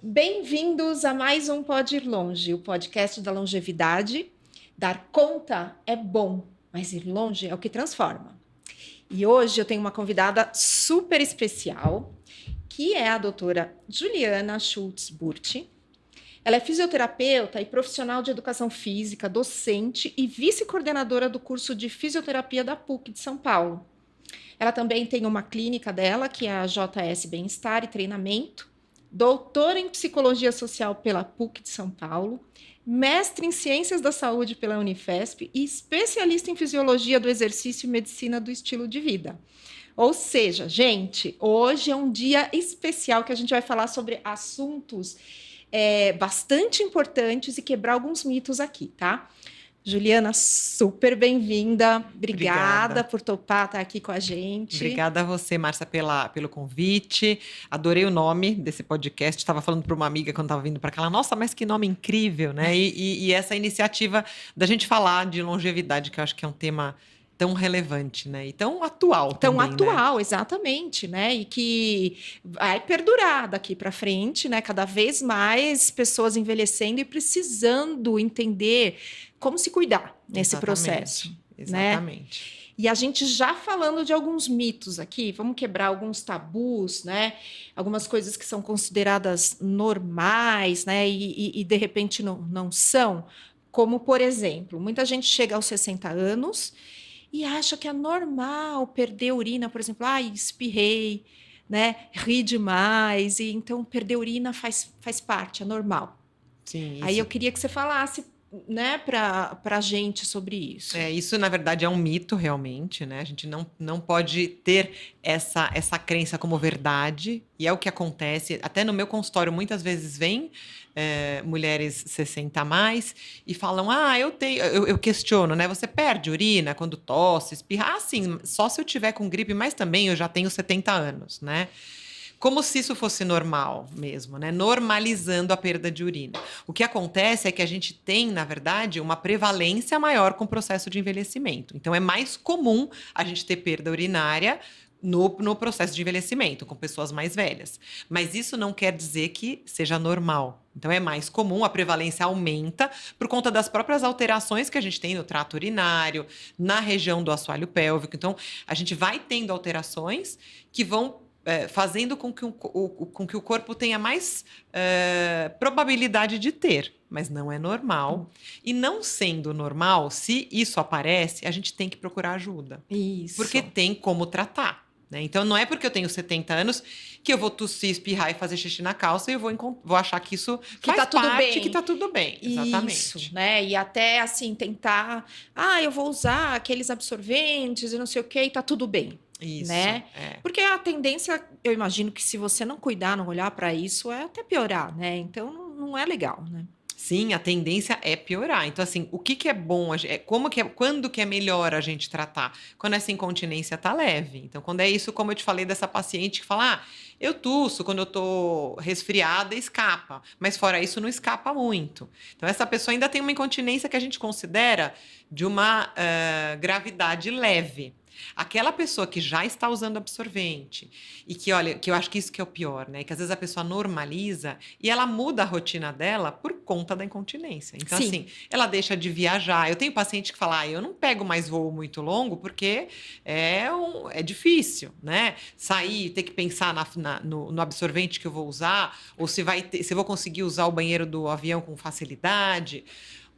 Bem-vindos a mais um Pode Ir Longe, o podcast da longevidade. Dar conta é bom, mas ir longe é o que transforma. E hoje eu tenho uma convidada super especial, que é a doutora Juliana Schultz-Burti. Ela é fisioterapeuta e profissional de educação física, docente e vice-coordenadora do curso de fisioterapia da PUC de São Paulo. Ela também tem uma clínica dela, que é a JS Bem-Estar e Treinamento, doutora em Psicologia Social pela PUC de São Paulo, mestre em Ciências da Saúde pela Unifesp e especialista em Fisiologia do Exercício e Medicina do Estilo de Vida. Ou seja, gente, hoje é um dia especial que a gente vai falar sobre assuntos bastante importantes e quebrar alguns mitos aqui, tá? Juliana, super bem-vinda. Obrigada por topar estar aqui com a gente. Obrigada a você, Márcia, pelo convite. Adorei o nome desse podcast. Estava falando para uma amiga quando estava vindo para cá. Nossa, mas que nome incrível, né? E essa iniciativa da gente falar de longevidade, que eu acho que é um tema tão relevante, né? E tão atual também, né? Tão atual, exatamente, né? E que vai perdurar daqui para frente, né? Cada vez mais pessoas envelhecendo e precisando entender como se cuidar nesse processo. Exatamente. Né? E a gente já falando de alguns mitos aqui, vamos quebrar alguns tabus, né? Algumas coisas que são consideradas normais, né? E de repente não são. Como, por exemplo, muita gente chega aos 60 anos e acha que é normal perder urina, por exemplo, espirrei, né? Ri demais, e então perder urina faz parte, é normal. Sim, isso. Aí eu queria que você falasse, né, para a gente sobre isso. Isso, na verdade, é um mito, realmente, né? A gente não pode ter essa crença como verdade, e é o que acontece. Até no meu consultório, muitas vezes vem mulheres 60 a mais e falam, eu questiono, né? Você perde urina quando tosse, espirra? Sim, só se eu tiver com gripe, mas também eu já tenho 70 anos, né? Como se isso fosse normal mesmo, né? Normalizando a perda de urina. O que acontece é que a gente tem, na verdade, uma prevalência maior com o processo de envelhecimento. Então, é mais comum a gente ter perda urinária no processo de envelhecimento, com pessoas mais velhas. Mas isso não quer dizer que seja normal. Então, é mais comum, a prevalência aumenta por conta das próprias alterações que a gente tem no trato urinário, na região do assoalho pélvico. Então, a gente vai tendo alterações que vão fazendo com que o corpo tenha mais probabilidade de ter, mas não é normal. E não sendo normal, se isso aparece, a gente tem que procurar ajuda. Isso. Porque tem como tratar. Né? Então, não é porque eu tenho 70 anos que eu vou tossir, espirrar e fazer xixi na calça e eu vou achar que isso faz tá tudo parte, bem. que tá tudo bem. Exatamente. Isso, né? E até, assim, tentar... eu vou usar aqueles absorventes e não sei o quê e tá tudo bem. Isso, né? Porque a tendência, eu imagino que se você não cuidar, não olhar para isso, é até piorar, né? Então, não é legal, né? Sim, a tendência é piorar. Então, assim, o que é bom, quando que é melhor a gente tratar? Quando essa incontinência tá leve. Então, quando é isso, como eu te falei dessa paciente que fala, eu tuço, quando eu tô resfriada, escapa. Mas fora isso, não escapa muito. Então, essa pessoa ainda tem uma incontinência que a gente considera de uma gravidade leve. Aquela pessoa que já está usando absorvente e que, olha, que eu acho que isso que é o pior, né? Que às vezes a pessoa normaliza e ela muda a rotina dela por conta da incontinência. Então, Sim. assim, ela deixa de viajar. Eu tenho paciente que fala, eu não pego mais voo muito longo porque é difícil, né? Sair, ter que pensar no absorvente que eu vou usar, ou se eu vou conseguir usar o banheiro do avião com facilidade.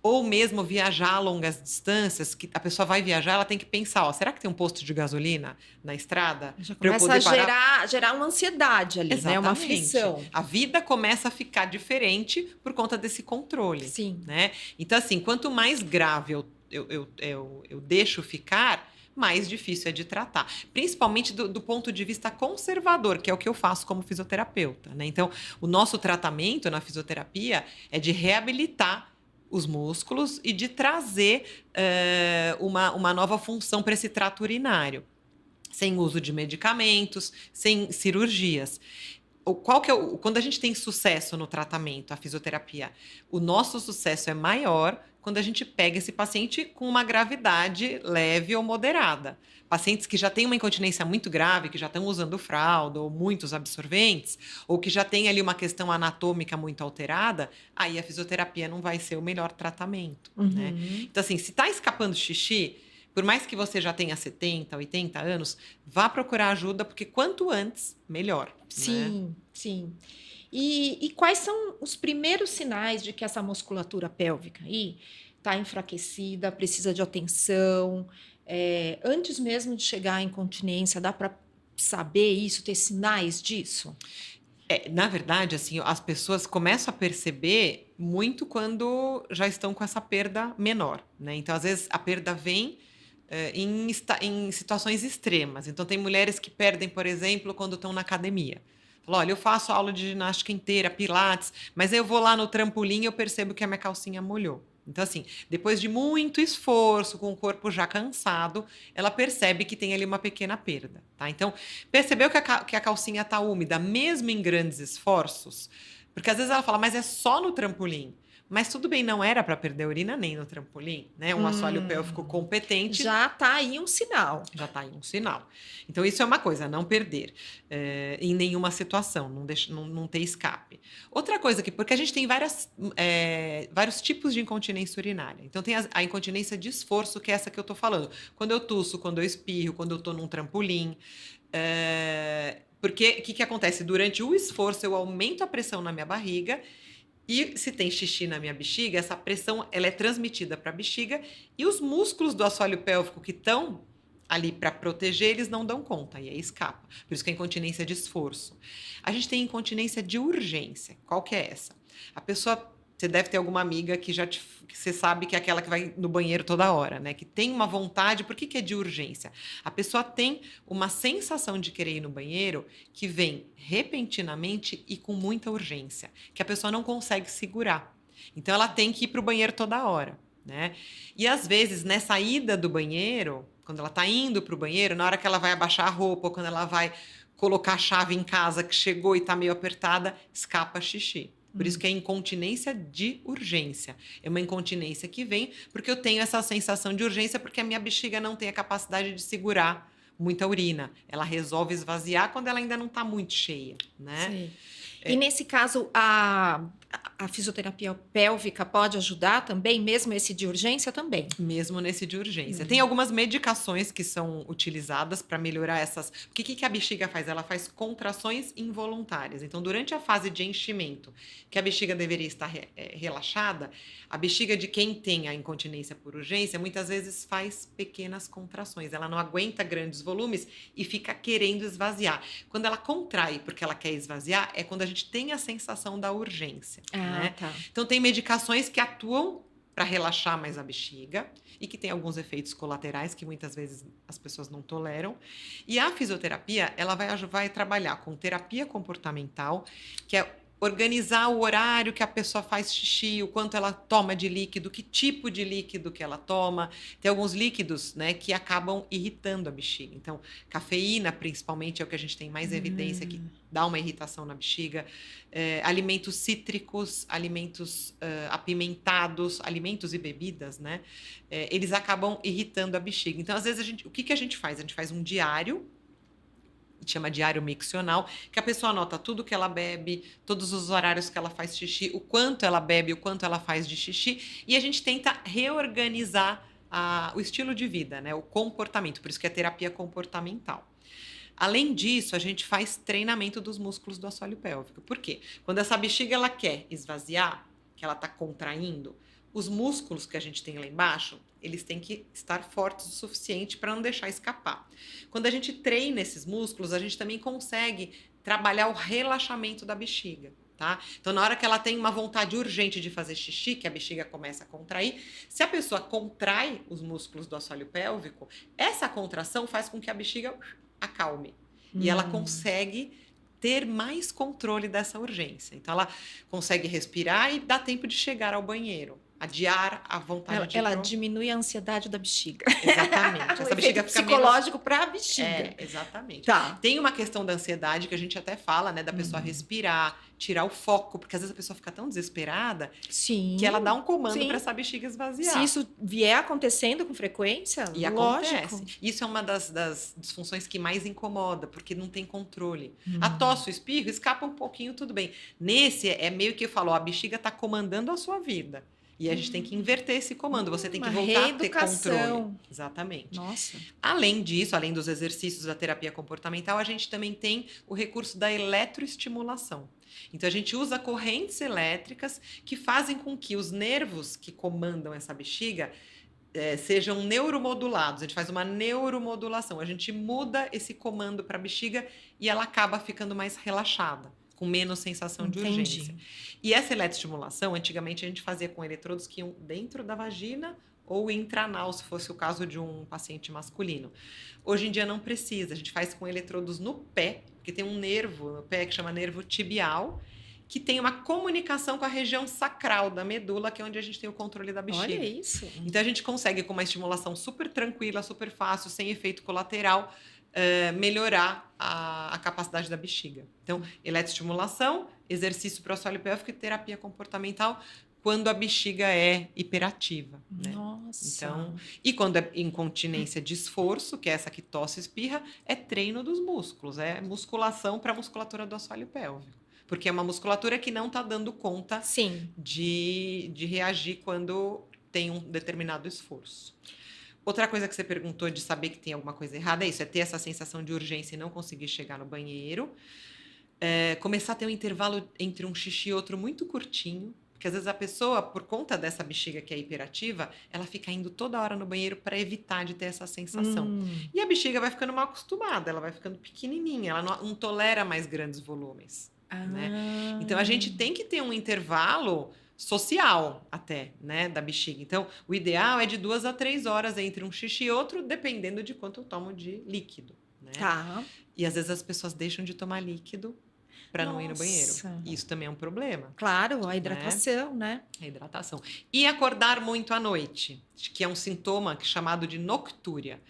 Ou mesmo viajar a longas distâncias, que a pessoa vai viajar, ela tem que pensar, será que tem um posto de gasolina na estrada? Já começa a gerar uma ansiedade ali, exatamente, né? Uma aflição. A vida começa a ficar diferente por conta desse controle. Sim. Né? Então, assim, quanto mais grave eu deixo ficar, mais difícil é de tratar. Principalmente do ponto de vista conservador, que é o que eu faço como fisioterapeuta. Né? Então, o nosso tratamento na fisioterapia é de reabilitar os músculos e de trazer uma nova função para esse trato urinário, sem uso de medicamentos, sem cirurgias. Quando a gente tem sucesso no tratamento, a fisioterapia, o nosso sucesso é maior quando a gente pega esse paciente com uma gravidade leve ou moderada. Pacientes que já têm uma incontinência muito grave, que já estão usando fralda ou muitos absorventes, ou que já têm ali uma questão anatômica muito alterada, aí a fisioterapia não vai ser o melhor tratamento, né? Então, assim, se está escapando xixi, por mais que você já tenha 70, 80 anos, vá procurar ajuda, porque quanto antes, melhor. Sim, né? sim. E quais são os primeiros sinais de que essa musculatura pélvica aí está enfraquecida, precisa de atenção? Antes mesmo de chegar à incontinência, dá para saber isso, ter sinais disso? Na verdade, assim, as pessoas começam a perceber muito quando já estão com essa perda menor, né? Então, às vezes, a perda vem em situações extremas. Então, tem mulheres que perdem, por exemplo, quando estão na academia. Falam, olha, eu faço aula de ginástica inteira, pilates, mas aí eu vou lá no trampolim e eu percebo que a minha calcinha molhou. Então, assim, depois de muito esforço, com o corpo já cansado, ela percebe que tem ali uma pequena perda, tá? Então, percebeu que a calcinha está úmida, mesmo em grandes esforços? Porque às vezes ela fala, mas é só no trampolim. Mas tudo bem, não era para perder urina nem no trampolim, né? Um assoalho pélvico competente Já está aí um sinal. já está aí um sinal. Então, isso é uma coisa, não perder em nenhuma situação, não ter escape. Outra coisa, porque a gente tem vários tipos de incontinência urinária. Então, tem a incontinência de esforço, que é essa que eu estou falando. Quando eu tuço, quando eu espirro, quando eu estou num trampolim. Porque o que acontece? Durante o esforço, eu aumento a pressão na minha barriga. E se tem xixi na minha bexiga, essa pressão ela é transmitida para a bexiga e os músculos do assoalho pélvico que estão ali para proteger, eles não dão conta e aí escapa. Por isso que é incontinência de esforço. A gente tem incontinência de urgência. Qual que é essa? A pessoa, você deve ter alguma amiga que que você sabe que é aquela que vai no banheiro toda hora, né? Que tem uma vontade, por que é de urgência? A pessoa tem uma sensação de querer ir no banheiro que vem repentinamente e com muita urgência, que a pessoa não consegue segurar. Então ela tem que ir para o banheiro toda hora, né? E às vezes, nessa ida do banheiro, quando ela está indo para o banheiro, na hora que ela vai abaixar a roupa, ou quando ela vai colocar a chave em casa que chegou e está meio apertada, escapa xixi. Por isso que é incontinência de urgência. É uma incontinência que vem porque eu tenho essa sensação de urgência porque a minha bexiga não tem a capacidade de segurar muita urina. Ela resolve esvaziar quando ela ainda não está muito cheia, né? Sim. E nesse caso, a fisioterapia pélvica pode ajudar também, mesmo esse de urgência também? Mesmo nesse de urgência. Tem algumas medicações que são utilizadas para melhorar essas. O que a bexiga faz? Ela faz contrações involuntárias. Então, durante a fase de enchimento, que a bexiga deveria estar relaxada, a bexiga de quem tem a incontinência por urgência muitas vezes faz pequenas contrações. Ela não aguenta grandes volumes e fica querendo esvaziar. Quando ela contrai porque ela quer esvaziar, é quando a gente tem a sensação da urgência. Né? Tá. Então, tem medicações que atuam para relaxar mais a bexiga e que tem alguns efeitos colaterais que muitas vezes as pessoas não toleram. E a fisioterapia, ela vai trabalhar com terapia comportamental, que é organizar o horário que a pessoa faz xixi, o quanto ela toma de líquido, que tipo de líquido que ela toma. Tem alguns líquidos, né, que acabam irritando a bexiga. Então, cafeína, principalmente, é o que a gente tem mais evidência que dá uma irritação na bexiga. Alimentos cítricos, alimentos apimentados, alimentos e bebidas, né? Eles acabam irritando a bexiga. Então, às vezes, o que a gente faz? A gente faz um diário, chama diário miccional, que a pessoa anota tudo que ela bebe, todos os horários que ela faz xixi, o quanto ela bebe, o quanto ela faz de xixi, e a gente tenta reorganizar o estilo de vida, né? O comportamento, por isso que é terapia comportamental. Além disso, a gente faz treinamento dos músculos do assoalho pélvico. Por quê? Quando essa bexiga ela quer esvaziar, que ela está contraindo, os músculos que a gente tem lá embaixo, eles têm que estar fortes o suficiente para não deixar escapar. Quando a gente treina esses músculos, a gente também consegue trabalhar o relaxamento da bexiga. Tá? Então, na hora que ela tem uma vontade urgente de fazer xixi, que a bexiga começa a contrair, se a pessoa contrai os músculos do assoalho pélvico, essa contração faz com que a bexiga acalme. E ela consegue ter mais controle dessa urgência. Então, ela consegue respirar e dá tempo de chegar ao banheiro. adiar a vontade de ir Ela pro... diminui a ansiedade da bexiga. Exatamente. O Essa bexiga efeito fica psicológico para a bexiga. exatamente. Tá. Tem uma questão da ansiedade que a gente até fala, né? Da pessoa respirar, tirar o foco, porque às vezes a pessoa fica tão desesperada Sim. que ela dá um comando Sim. para essa bexiga esvaziar. Se isso vier acontecendo com frequência, E lógico. acontece. Isso é uma das disfunções que mais incomoda, porque não tem controle. A tosse, o espirro, escapa um pouquinho, tudo bem. Nesse, é meio que eu falo, ó, a bexiga está comandando a sua vida. E a gente tem que inverter esse comando. Você tem que Uma voltar a ter reeducação. controle. Exatamente. Nossa. Além disso, além dos exercícios da terapia comportamental, a gente também tem o recurso da eletroestimulação. Então, a gente usa correntes elétricas que fazem com que os nervos que comandam essa bexiga sejam neuromodulados. A gente faz uma neuromodulação. A gente muda esse comando para a bexiga e ela acaba ficando mais relaxada, com menos sensação de urgência. E essa eletroestimulação, antigamente a gente fazia com eletrodos que iam dentro da vagina ou intranal, se fosse o caso de um paciente masculino. Hoje em dia não precisa, a gente faz com eletrodos no pé, porque tem um nervo no pé que chama nervo tibial, que tem uma comunicação com a região sacral da medula, que é onde a gente tem o controle da bexiga. Olha isso. Então a gente consegue, com uma estimulação super tranquila, super fácil, sem efeito colateral, melhorar a capacidade da bexiga. Então, eletroestimulação, exercício para o assoalho pélvico e terapia comportamental quando a bexiga é hiperativa. Né? Nossa. Então, e quando é incontinência de esforço, que é essa que tosse e espirra, é treino dos músculos, é musculação para a musculatura do assoalho pélvico. Porque é uma musculatura que não está dando conta de reagir quando tem um determinado esforço. Outra coisa que você perguntou de saber que tem alguma coisa errada é isso, é ter essa sensação de urgência e não conseguir chegar no banheiro. Começar a ter um intervalo entre um xixi e outro muito curtinho, porque às vezes a pessoa, por conta dessa bexiga que é hiperativa, ela fica indo toda hora no banheiro para evitar de ter essa sensação. E a bexiga vai ficando mal acostumada, ela vai ficando pequenininha, ela não tolera mais grandes volumes. Né? Então a gente tem que ter um intervalo social até, né, da bexiga. Então o ideal é de 2 a 3 horas entre um xixi e outro, dependendo de quanto eu tomo de líquido. Né? Tá. E às vezes as pessoas deixam de tomar líquido para não ir no banheiro. Isso também é um problema. Claro, a hidratação, né? A hidratação. E acordar muito à noite, que é um sintoma chamado de noctúria.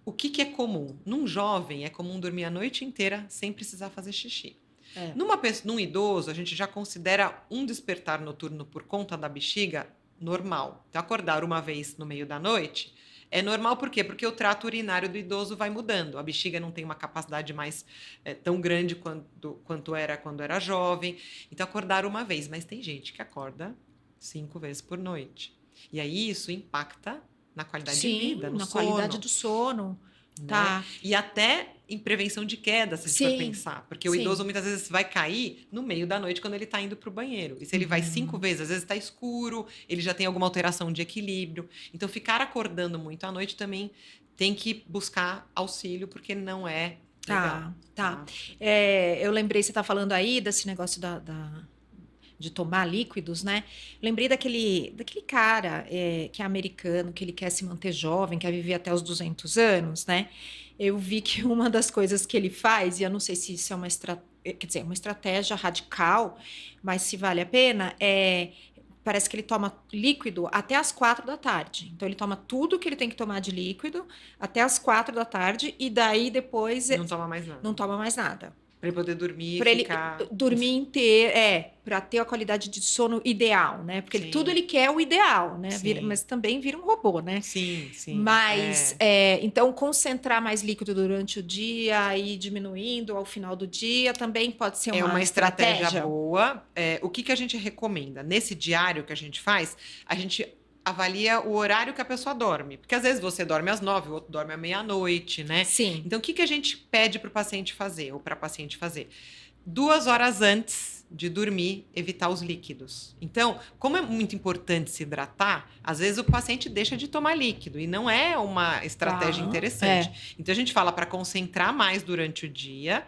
O que é comum? Num jovem é comum dormir a noite inteira sem precisar fazer xixi. Num idoso, a gente já considera um despertar noturno por conta da bexiga normal. Então, acordar uma vez no meio da noite é normal, por quê? Porque o trato urinário do idoso vai mudando. A bexiga não tem uma capacidade mais tão grande quanto era quando era jovem. Então, acordar uma vez. Mas tem gente que acorda 5 vezes por noite. E aí, isso impacta na qualidade de vida, no sono. Na qualidade do sono. Né? Tá. E até em prevenção de queda, se a gente for pensar. Porque o idoso muitas vezes vai cair no meio da noite quando ele está indo para o banheiro. E se ele vai 5 vezes, às vezes está escuro, ele já tem alguma alteração de equilíbrio. Então, ficar acordando muito à noite também tem que buscar auxílio, porque não é legal. Tá. Eu lembrei, você está falando aí desse negócio de tomar líquidos, né? Lembrei daquele cara que é americano, que ele quer se manter jovem, quer viver até os 200 anos, né? Eu vi que uma das coisas que ele faz, e eu não sei se isso é uma estratégia radical, mas se vale a pena, parece que ele toma líquido até as 4 da tarde. Então, ele toma tudo que ele tem que tomar de líquido até as 4 da tarde, e daí depois... Não toma mais nada. Não toma mais nada. Para ele poder dormir Para ele ficar... dormir inteiro, para ter a qualidade de sono ideal, né? Porque tudo ele quer o ideal, né? Mas também vira um robô, né? Sim. Mas, então, concentrar mais líquido durante o dia e diminuindo ao final do dia também pode ser uma estratégia boa. O que a gente recomenda? Nesse diário que a gente faz, a gente avalia o horário que a pessoa dorme. Porque às vezes você dorme às 9, o outro dorme à meia-noite, né? Sim. Então, o que a gente pede para o paciente fazer, ou para a paciente fazer? 2 horas antes de dormir, evitar os líquidos. Então, como é muito importante se hidratar, às vezes o paciente deixa de tomar líquido, e não é uma estratégia interessante. Então, a gente fala para concentrar mais durante o dia,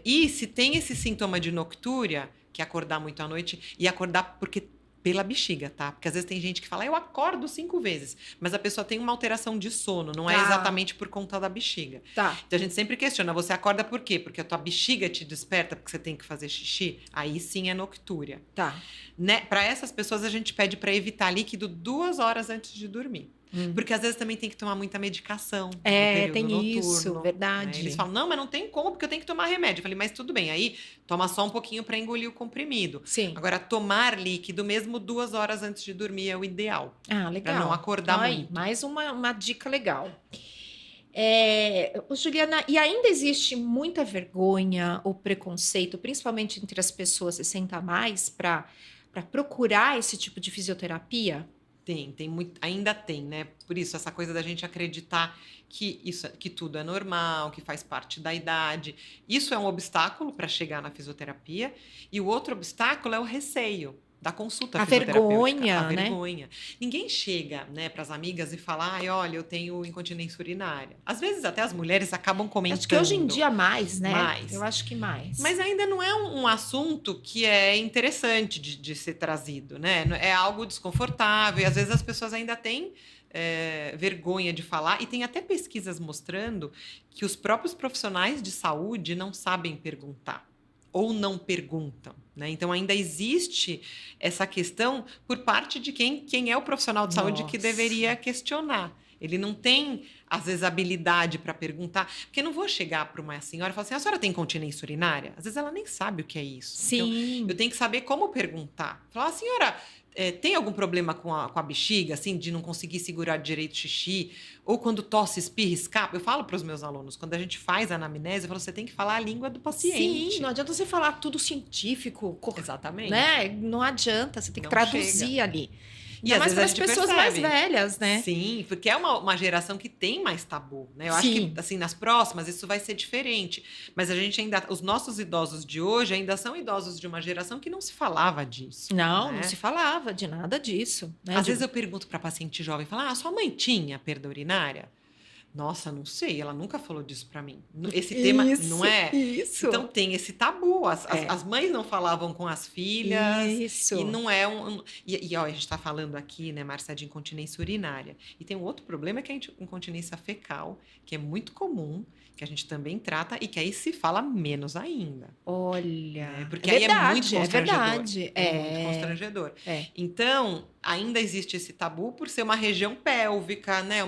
e se tem esse sintoma de noctúria, que é acordar muito à noite, e acordar porque pela bexiga, tá? Porque às vezes tem gente que fala, eu acordo 5 vezes, mas a pessoa tem uma alteração de sono, não é Tá. exatamente por conta da bexiga. Tá. Então a gente sempre questiona, você acorda por quê? Porque a tua bexiga te desperta porque você tem que fazer xixi? Aí sim é noctúria. Tá. Né? Para essas pessoas a gente pede para evitar líquido 2 horas antes de dormir. Porque às vezes também tem que tomar muita medicação no período tem noturno. isso, Né? verdade. Eles falam, não, mas não tem como, porque eu tenho que tomar remédio. Eu falei, mas tudo bem, aí toma só um pouquinho para engolir o comprimido. Sim. Agora, tomar líquido mesmo 2 horas antes de dormir é o ideal. Legal. Para não acordar muito. Mais uma dica legal. Juliana, e ainda existe muita vergonha ou preconceito, principalmente entre as pessoas 60 a mais, para procurar esse tipo de fisioterapia? Tem muito, ainda tem, né? Por isso, essa coisa da gente acreditar que tudo é normal, que faz parte da idade. Isso é um obstáculo para chegar na fisioterapia. E o outro obstáculo é o receio da consulta fisioterapêutica. A vergonha. Ninguém chega, né, para as amigas e fala, olha, eu tenho incontinência urinária. Às vezes até as mulheres acabam comentando. Acho que hoje em dia mais, né? Mais. Eu acho que mais. Mas ainda não é um assunto que é interessante de ser trazido, né? É algo desconfortável e às vezes as pessoas ainda têm vergonha de falar. E tem até pesquisas mostrando que os próprios profissionais de saúde não sabem perguntar ou não perguntam, né? Então ainda existe essa questão por parte de quem é o profissional de saúde que deveria questionar. Ele não tem, às vezes, habilidade para perguntar. Porque eu não vou chegar para uma senhora e falar assim, a senhora tem incontinência urinária? Às vezes ela nem sabe o que é isso. Sim. Então, eu tenho que saber como perguntar. Falar, a senhora tem algum problema com a bexiga, assim, de não conseguir segurar direito o xixi? Ou quando tosse, espirra, escapa? Eu falo para os meus alunos, quando a gente faz a anamnese, eu falo, você tem que falar a língua do paciente. Sim, não adianta você falar tudo científico. Exatamente. Né? Não adianta, você tem que traduzir ali. E às vezes para as pessoas mais velhas, né? Sim, porque é uma geração que tem mais tabu, né? Eu acho que, assim, nas próximas isso vai ser diferente. Mas a gente ainda... Os nossos idosos de hoje ainda são idosos de uma geração que não se falava disso. Não, né? não se falava de nada disso. Né? Às vezes eu pergunto para paciente jovem, fala, sua mãe tinha perda urinária? Nossa, não sei, ela nunca falou disso para mim. Esse tema não é. Isso. Então tem esse tabu. As mães não falavam com as filhas. Isso. E não é ó, a gente está falando aqui, né, Márcia, de incontinência urinária. E tem um outro problema que é a incontinência fecal, que é muito comum, que a gente também trata e que aí se fala menos ainda. Olha. Porque aí é muito constrangedor. É verdade. Muito constrangedor. Então, ainda existe esse tabu por ser uma região pélvica, né?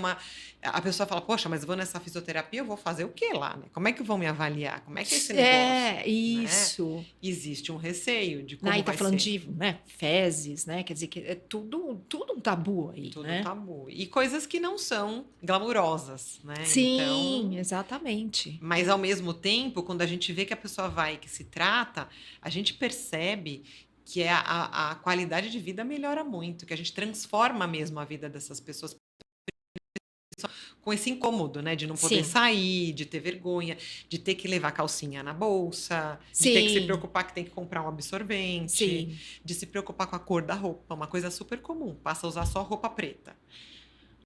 A pessoa fala, poxa, mas eu vou nessa fisioterapia, eu vou fazer o quê lá, né? Como é que vão me avaliar? Como é que é esse negócio? Isso. Né? Existe um receio de como vai vai falando ser. de fezes, né? Quer dizer, que é tudo um tabu aí, Tudo né? tabu. E coisas que não são glamurosas, né? Sim, então, exatamente. Mas, ao mesmo tempo, quando a gente vê que a pessoa vai, que se trata, a gente percebe que a qualidade de vida melhora muito, que a gente transforma mesmo a vida dessas pessoas com esse incômodo, né? De não poder sair, de ter vergonha, de ter que levar calcinha na bolsa, de ter que se preocupar que tem que comprar um absorvente, de se preocupar com a cor da roupa, uma coisa super comum, passa a usar só roupa preta.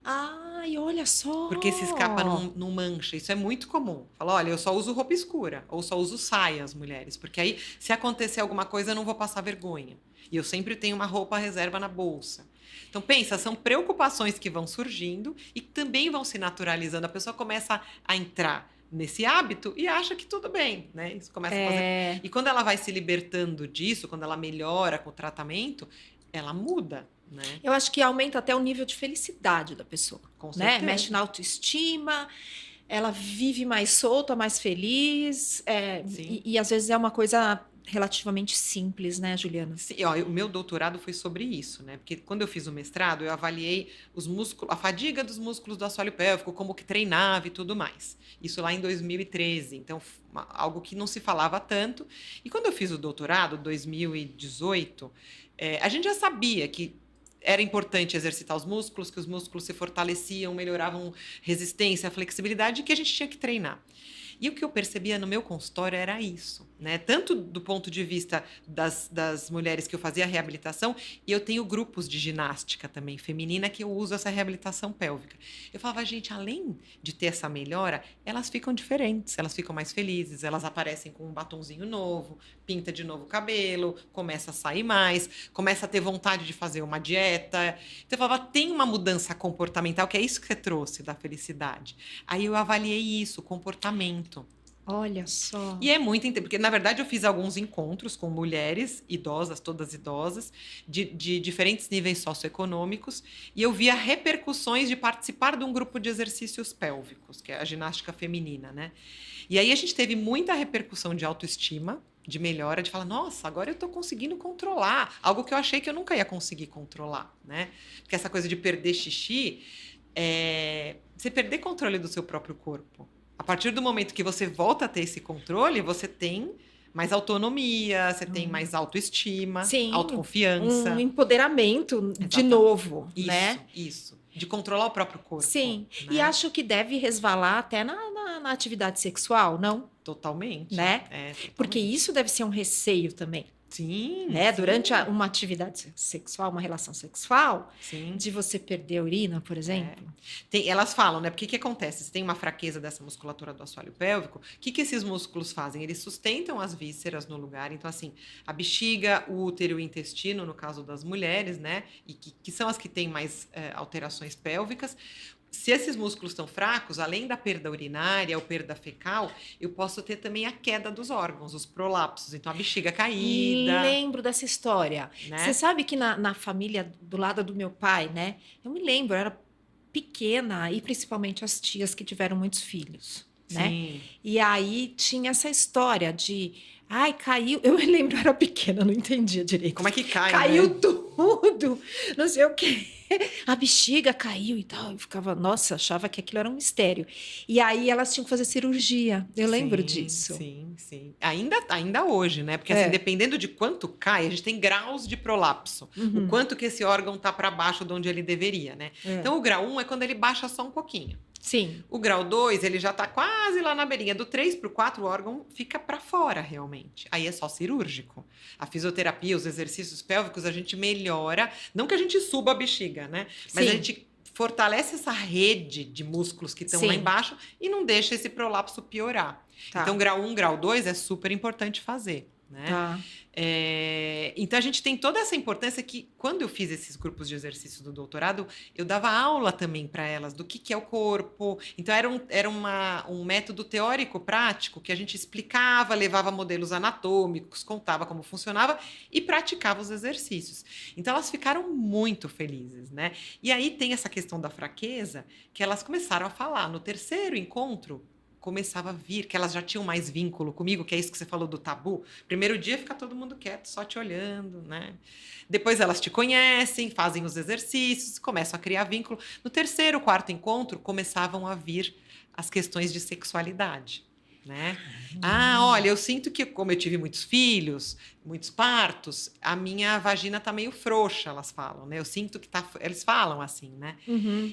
Ai, olha só! Porque se escapa não mancha, isso é muito comum. Fala, olha, eu só uso roupa escura, ou só uso saia, as mulheres, porque aí, se acontecer alguma coisa, eu não vou passar vergonha. E eu sempre tenho uma roupa reserva na bolsa. Então, pensa, são preocupações que vão surgindo e também vão se naturalizando. A pessoa começa a entrar nesse hábito e acha que tudo bem, né? Isso começa a fazer... E quando ela vai se libertando disso, quando ela melhora com o tratamento, ela muda, né? Eu acho que aumenta até o nível de felicidade da pessoa. Com certeza. Né? Mexe na autoestima, ela vive mais solta, mais feliz. E às vezes é uma coisa relativamente simples, né, Juliana? Sim, ó, o meu doutorado foi sobre isso, né? Porque quando eu fiz o mestrado, eu avaliei os músculos, a fadiga dos músculos do assoalho pélvico, como que treinava e tudo mais. Isso lá em 2013, então algo que não se falava tanto. E quando eu fiz o doutorado, 2018, a gente já sabia que era importante exercitar os músculos, que os músculos se fortaleciam, melhoravam resistência, flexibilidade, e que a gente tinha que treinar. E o que eu percebia no meu consultório era isso, né? Tanto do ponto de vista das mulheres que eu fazia a reabilitação, e eu tenho grupos de ginástica também feminina que eu uso essa reabilitação pélvica. Eu falava, gente, além de ter essa melhora, elas ficam diferentes, elas ficam mais felizes, elas aparecem com um batonzinho novo, pinta de novo o cabelo, começa a sair mais, começa a ter vontade de fazer uma dieta. Então eu falava, tem uma mudança comportamental, que é isso que você trouxe da felicidade. Aí eu avaliei isso, comportamento. Olha só. E é muito, porque na verdade eu fiz alguns encontros com mulheres idosas, todas idosas, de diferentes níveis socioeconômicos, e eu via repercussões de participar de um grupo de exercícios pélvicos, que é a ginástica feminina, né? E aí a gente teve muita repercussão de autoestima, de melhora, de falar, nossa, agora eu estou conseguindo controlar, algo que eu achei que eu nunca ia conseguir controlar, né? Porque essa coisa de perder xixi, você perder controle do seu próprio corpo. A partir do momento que você volta a ter esse controle, você tem mais autonomia, você tem mais autoestima, Sim, autoconfiança. um empoderamento de novo, Isso, né? Isso. De controlar o próprio corpo. Sim, né? e acho que deve resvalar até na atividade sexual, não? Totalmente. Né? Totalmente. Porque isso deve ser um receio também. Sim. Né? Sim. Durante uma atividade sexual, uma relação sexual, sim. de você perder a urina, por exemplo. Elas falam, né? Porque o que acontece? Se tem uma fraqueza dessa musculatura do assoalho pélvico, o que esses músculos fazem? Eles sustentam as vísceras no lugar. Então, assim, a bexiga, o útero e o intestino, no caso das mulheres, né? E que são as que têm mais alterações pélvicas. Se esses músculos estão fracos, além da perda urinária ou perda fecal, eu posso ter também a queda dos órgãos, os prolapsos. Então, a bexiga caída. Lembro dessa história. Né? Você sabe que na família do lado do meu pai, né? Eu me lembro, eu era pequena, e principalmente as tias que tiveram muitos filhos, né? Sim. E aí tinha essa história de... Ai, caiu... Eu me lembro, eu era pequena, não entendia direito. Como é que cai, Caiu né? tudo, não sei o quê. A bexiga caiu e tal. Eu ficava, nossa, achava que aquilo era um mistério. E aí elas tinham que fazer cirurgia. Eu lembro disso. Sim, sim. Ainda hoje, né? Porque assim, dependendo de quanto cai, a gente tem graus de prolapso. O quanto que esse órgão tá para baixo de onde ele deveria, né? Então, o grau 1 é quando ele baixa só um pouquinho. Sim. O grau 2, ele já tá quase lá na beirinha. Do 3 para o 4, o órgão fica para fora, realmente. Aí é só cirúrgico. A fisioterapia, os exercícios pélvicos, a gente melhora. Não que a gente suba a bexiga, né? Mas Sim. a gente fortalece essa rede de músculos que estão lá embaixo e não deixa esse prolapso piorar. Tá. Então, grau 1, grau 2 é super importante fazer. Né? Tá. Então a gente tem toda essa importância que quando eu fiz esses grupos de exercícios do doutorado, eu dava aula também para elas do que é o corpo. Então era um método teórico prático que a gente explicava, levava modelos anatômicos, contava como funcionava e praticava os exercícios. Então elas ficaram muito felizes, né? E aí tem essa questão da fraqueza que elas começaram a falar. No terceiro encontro, começava a vir, que elas já tinham mais vínculo comigo, que é isso que você falou do tabu. Primeiro dia fica todo mundo quieto, só te olhando, né? Depois elas te conhecem, fazem os exercícios, começam a criar vínculo. No terceiro, quarto encontro, começavam a vir as questões de sexualidade, né? Olha, eu sinto que, como eu tive muitos filhos, muitos partos, a minha vagina tá meio frouxa, elas falam, né? Eu sinto que tá... Eles falam assim, né?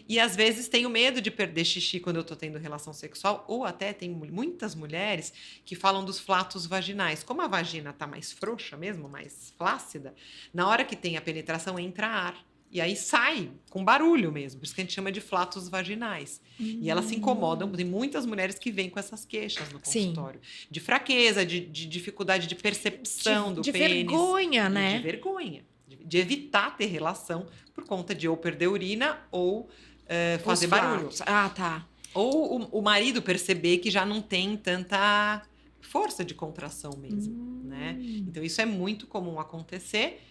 E às vezes tenho medo de perder xixi quando eu tô tendo relação sexual, ou até tem muitas mulheres que falam dos flatos vaginais. Como a vagina tá mais frouxa mesmo, mais flácida, na hora que tem a penetração entra ar. E aí sai com barulho mesmo, por isso que a gente chama de flatos vaginais. E elas se incomodam, tem muitas mulheres que vêm com essas queixas no consultório. Sim. De fraqueza, de dificuldade de percepção do pênis. De vergonha, né? De vergonha. De evitar ter relação por conta de ou perder urina ou fazer barulho. Ah, tá. Ou o marido perceber que já não tem tanta força de contração mesmo, né? Então isso é muito comum acontecer.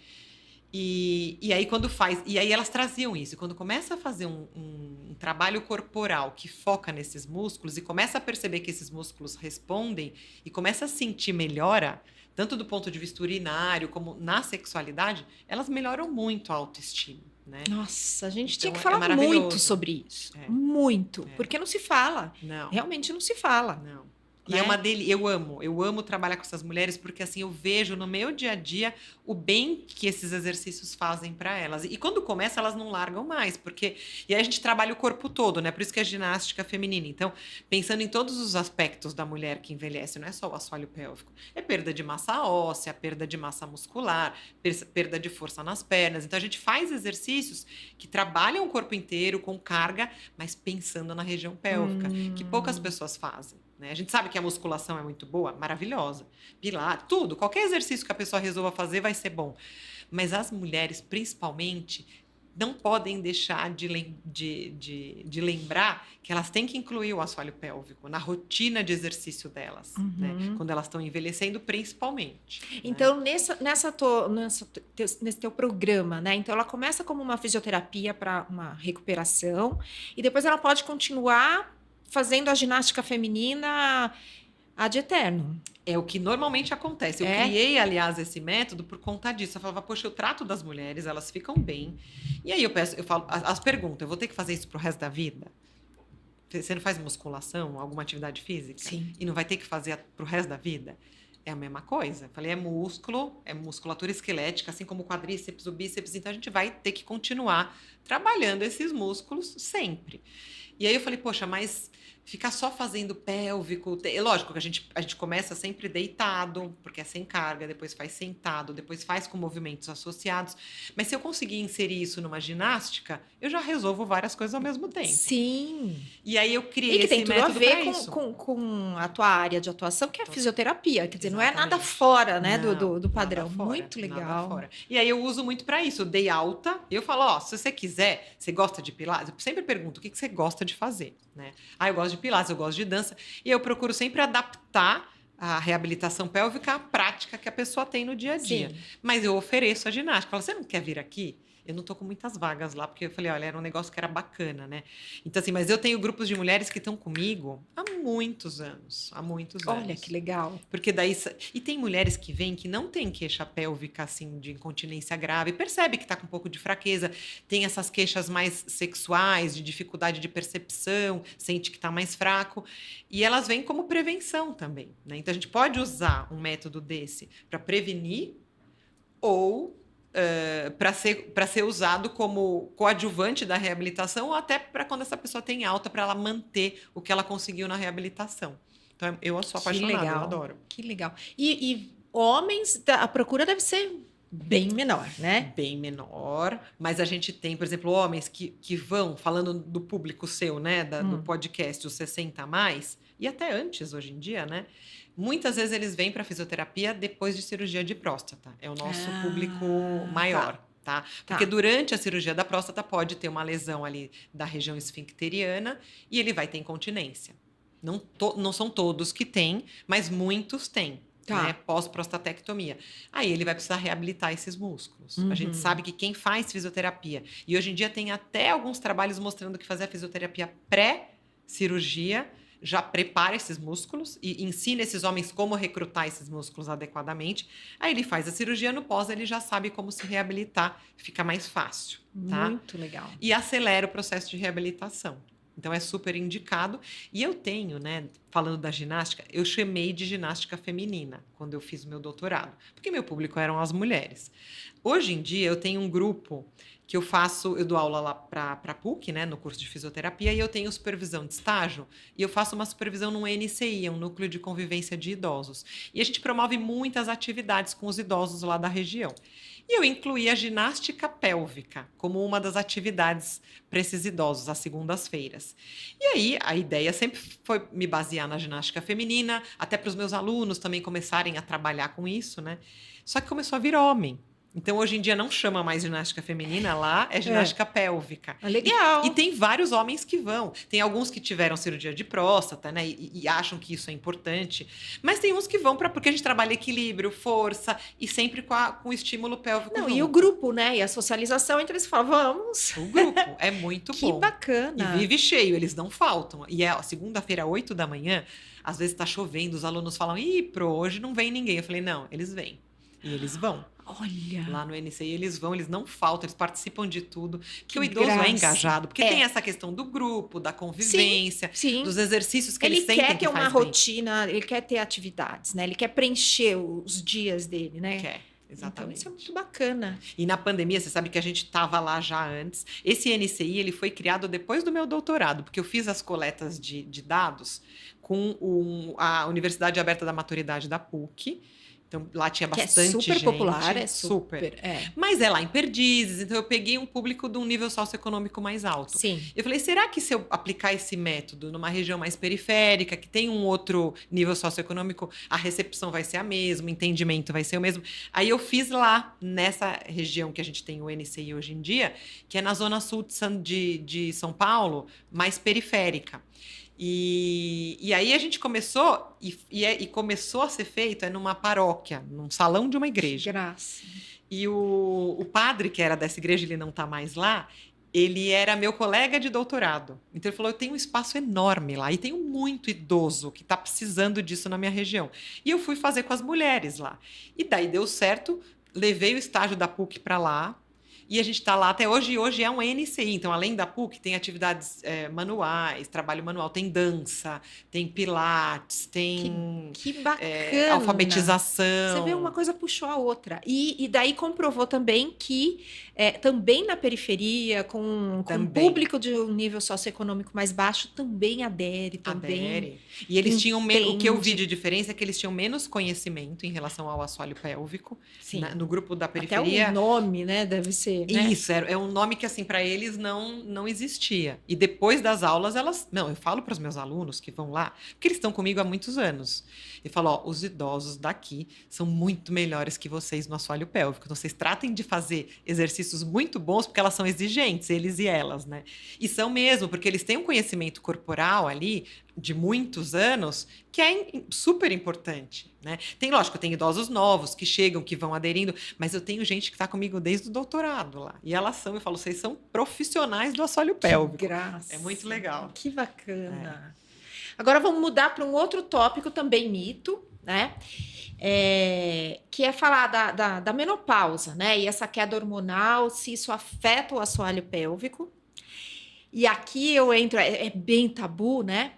E aí quando faz, e aí elas traziam isso, e quando começa a fazer um trabalho corporal que foca nesses músculos e começa a perceber que esses músculos respondem e começa a sentir melhora, tanto do ponto de vista urinário como na sexualidade, elas melhoram muito a autoestima, né? Nossa, a gente então, tinha que falar muito sobre isso. Muito, porque não se fala. Não. Realmente não se fala. Não. E é né? eu amo trabalhar com essas mulheres porque assim eu vejo no meu dia a dia o bem que esses exercícios fazem para elas. E quando começa, elas não largam mais, porque e aí a gente trabalha o corpo todo, né? Por isso que é ginástica feminina. Então, pensando em todos os aspectos da mulher que envelhece, não é só o assoalho pélvico, é perda de massa óssea, perda de massa muscular, perda de força nas pernas. Então a gente faz exercícios que trabalham o corpo inteiro com carga, mas pensando na região pélvica, que poucas pessoas fazem. Né? A gente sabe que a musculação é muito boa, maravilhosa. Pilates, tudo. Qualquer exercício que a pessoa resolva fazer vai ser bom. Mas as mulheres, principalmente, não podem deixar de lembrar que elas têm que incluir o assoalho pélvico na rotina de exercício delas, né? Quando elas estão envelhecendo, principalmente. Então, Né? nesse teu programa, né? Então, ela começa como uma fisioterapia para uma recuperação e depois ela pode continuar fazendo a ginástica feminina ad eterno. É o que normalmente acontece. Eu criei, aliás, esse método por conta disso. Eu falava, poxa, eu trato das mulheres, elas ficam bem. E aí eu falo, as perguntas, eu vou ter que fazer isso pro resto da vida? Você não faz musculação, alguma atividade física? Sim. E não vai ter que fazer pro resto da vida? É a mesma coisa. Eu falei, é músculo, é musculatura esquelética, assim como o quadríceps, o bíceps. Então, a gente vai ter que continuar trabalhando esses músculos sempre. E aí eu falei, poxa, mas ficar só fazendo pélvico... Lógico que a gente começa sempre deitado, porque é sem carga, depois faz sentado, depois faz com movimentos associados. Mas se eu conseguir inserir isso numa ginástica, eu já resolvo várias coisas ao mesmo tempo. Sim. E aí eu criei esse método E que tem tudo a ver com a tua área de atuação, que é a fisioterapia. Quer dizer, não é nada Exatamente. fora, né, Não, do padrão. nada fora, Muito legal. nada fora. E aí eu uso muito para isso. Eu dei alta e eu falo, ó, se você quiser, você gosta de pilates? Eu sempre pergunto, o que você gosta de fazer, né? Ah, eu gosto de pilates, eu gosto de dança. E eu procuro sempre adaptar a reabilitação pélvica à prática que a pessoa tem no dia a dia. Sim. Mas eu ofereço a ginástica. Eu falo, você não quer vir aqui? Eu não tô com muitas vagas lá, porque eu falei, olha, era um negócio que era bacana, né? Então, assim, mas eu tenho grupos de mulheres que estão comigo há muitos anos. Há muitos anos. Olha que legal. Porque daí. E tem mulheres que vêm que não têm queixa pélvica, assim, de incontinência grave, percebe que tá com um pouco de fraqueza, tem essas queixas mais sexuais, de dificuldade de percepção, sente que tá mais fraco. E elas vêm como prevenção também, né? Então, a gente pode usar um método desse para prevenir ou para ser usado como coadjuvante da reabilitação ou até para quando essa pessoa tem alta, para ela manter o que ela conseguiu na reabilitação. Então, eu sou apaixonada, eu adoro. Que legal. E homens, a procura deve ser bem menor, né? Bem menor, mas a gente tem, por exemplo, homens que vão, falando do público seu, né, do podcast, os 60 a mais, e até antes, hoje em dia, né? Muitas vezes eles vêm para fisioterapia depois de cirurgia de próstata. É o nosso público maior. Tá? Porque durante a cirurgia da próstata pode ter uma lesão ali da região esfincteriana e ele vai ter incontinência. Não são todos que têm, mas muitos têm. Né, pós-prostatectomia. Aí ele vai precisar reabilitar esses músculos. A gente sabe que quem faz fisioterapia, e hoje em dia tem até alguns trabalhos mostrando que fazer a fisioterapia pré-cirurgia já prepara esses músculos e ensina esses homens como recrutar esses músculos adequadamente. Aí ele faz a cirurgia, no pós ele já sabe como se reabilitar, fica mais fácil. Tá? Muito legal. E acelera o processo de reabilitação. Então, é super indicado. E eu tenho, né, falando da ginástica, eu chamei de ginástica feminina quando eu fiz o meu doutorado, porque meu público eram as mulheres. Hoje em dia, eu tenho um grupo que eu dou aula lá para a PUC, né, no curso de fisioterapia, e eu tenho supervisão de estágio, e eu faço uma supervisão no NCI, um núcleo de convivência de idosos. E a gente promove muitas atividades com os idosos lá da região. E eu incluí a ginástica pélvica como uma das atividades para esses idosos, às segundas-feiras. E aí, a ideia sempre foi me basear na ginástica feminina, até para os meus alunos também começarem a trabalhar com isso, né? Só que começou a vir homem. Então, hoje em dia, não chama mais ginástica feminina, lá é ginástica pélvica. Legal. E tem vários homens que vão. Tem alguns que tiveram cirurgia de próstata, né? E acham que isso é importante. Mas tem uns que vão porque a gente trabalha equilíbrio, força e sempre com o estímulo pélvico. Não, junto. e o grupo, né? E a socialização entre eles falam, vamos. O grupo é muito bom. Que bacana. E vive cheio, eles não faltam. E é segunda-feira, 8 da manhã, às vezes está chovendo, os alunos falam, ih, hoje não vem ninguém. Eu falei, não, eles vêm. E eles vão. Olha, Lá no NCI eles vão, eles não faltam, eles participam de tudo. Porque que o idoso graça. é engajado, porque É. tem essa questão do grupo, da Sim, convivência, sim. dos exercícios que Ele eles quer sentem ter que uma faz bem. rotina, ele quer ter atividades, né? Ele quer preencher os dias dele, né? Quer, Então, isso é muito exatamente. bacana. E na pandemia, você sabe que a gente estava lá já antes. Esse NCI ele foi criado depois do meu doutorado, porque eu fiz as coletas de dados com a Universidade Aberta da Maturidade da PUC. Então, lá tinha Que é bastante super popular, gente, é super. super. É. Mas é lá em Perdizes, então eu peguei um público de um nível socioeconômico mais alto. Sim. Eu falei, será que se eu aplicar esse método numa região mais periférica, que tem um outro nível socioeconômico, a recepção vai ser a mesma, o entendimento vai ser o mesmo? Aí eu fiz lá, nessa região que a gente tem o NCI hoje em dia, que é na zona sul de São Paulo, mais periférica. E aí a gente começou, e começou a ser feito numa paróquia, num salão de uma Que igreja. graça. E o padre, que era dessa igreja, ele não está mais lá, ele era meu colega de doutorado. Então ele falou: eu tenho um espaço enorme lá e tenho muito idoso que está precisando disso na minha região. E eu fui fazer com as mulheres lá. E daí deu certo, levei o estágio da PUC para lá. E a gente está lá até hoje, e hoje é um NCI. Então, além da PUC, tem atividades manuais, trabalho manual, tem dança, tem pilates, tem Que bacana. alfabetização. Você vê, uma coisa puxou a outra. E daí comprovou também que também na periferia, com Também. público de um nível socioeconômico mais baixo, também adere, também Adere. E eles tinham o que eu vi entende. de diferença é que eles tinham menos conhecimento em relação ao assoalho pélvico. Sim. No grupo da Até periferia. o nome, né, deve ser, né? Isso, é um nome que, assim, para eles não existia. E depois das aulas, elas. Não, eu falo para os meus alunos que vão lá, porque eles estão comigo há muitos anos. E falo: ó, os idosos daqui são muito melhores que vocês no assoalho pélvico. Então, vocês tratem de fazer exercícios muito bons, porque elas são exigentes, eles e elas, né? E são mesmo, porque eles têm um conhecimento corporal ali de muitos anos que é super importante, né? Lógico, tem idosos novos que chegam, que vão aderindo, mas eu tenho gente que está comigo desde o doutorado lá. E elas são, eu falo, vocês são profissionais do assoalho pélvico. Que graça. É muito legal. Que bacana. Agora vamos mudar para um outro tópico também mito, né? Que é falar da menopausa, né? E essa queda hormonal, se isso afeta o assoalho pélvico. E aqui eu entro, é bem tabu, né?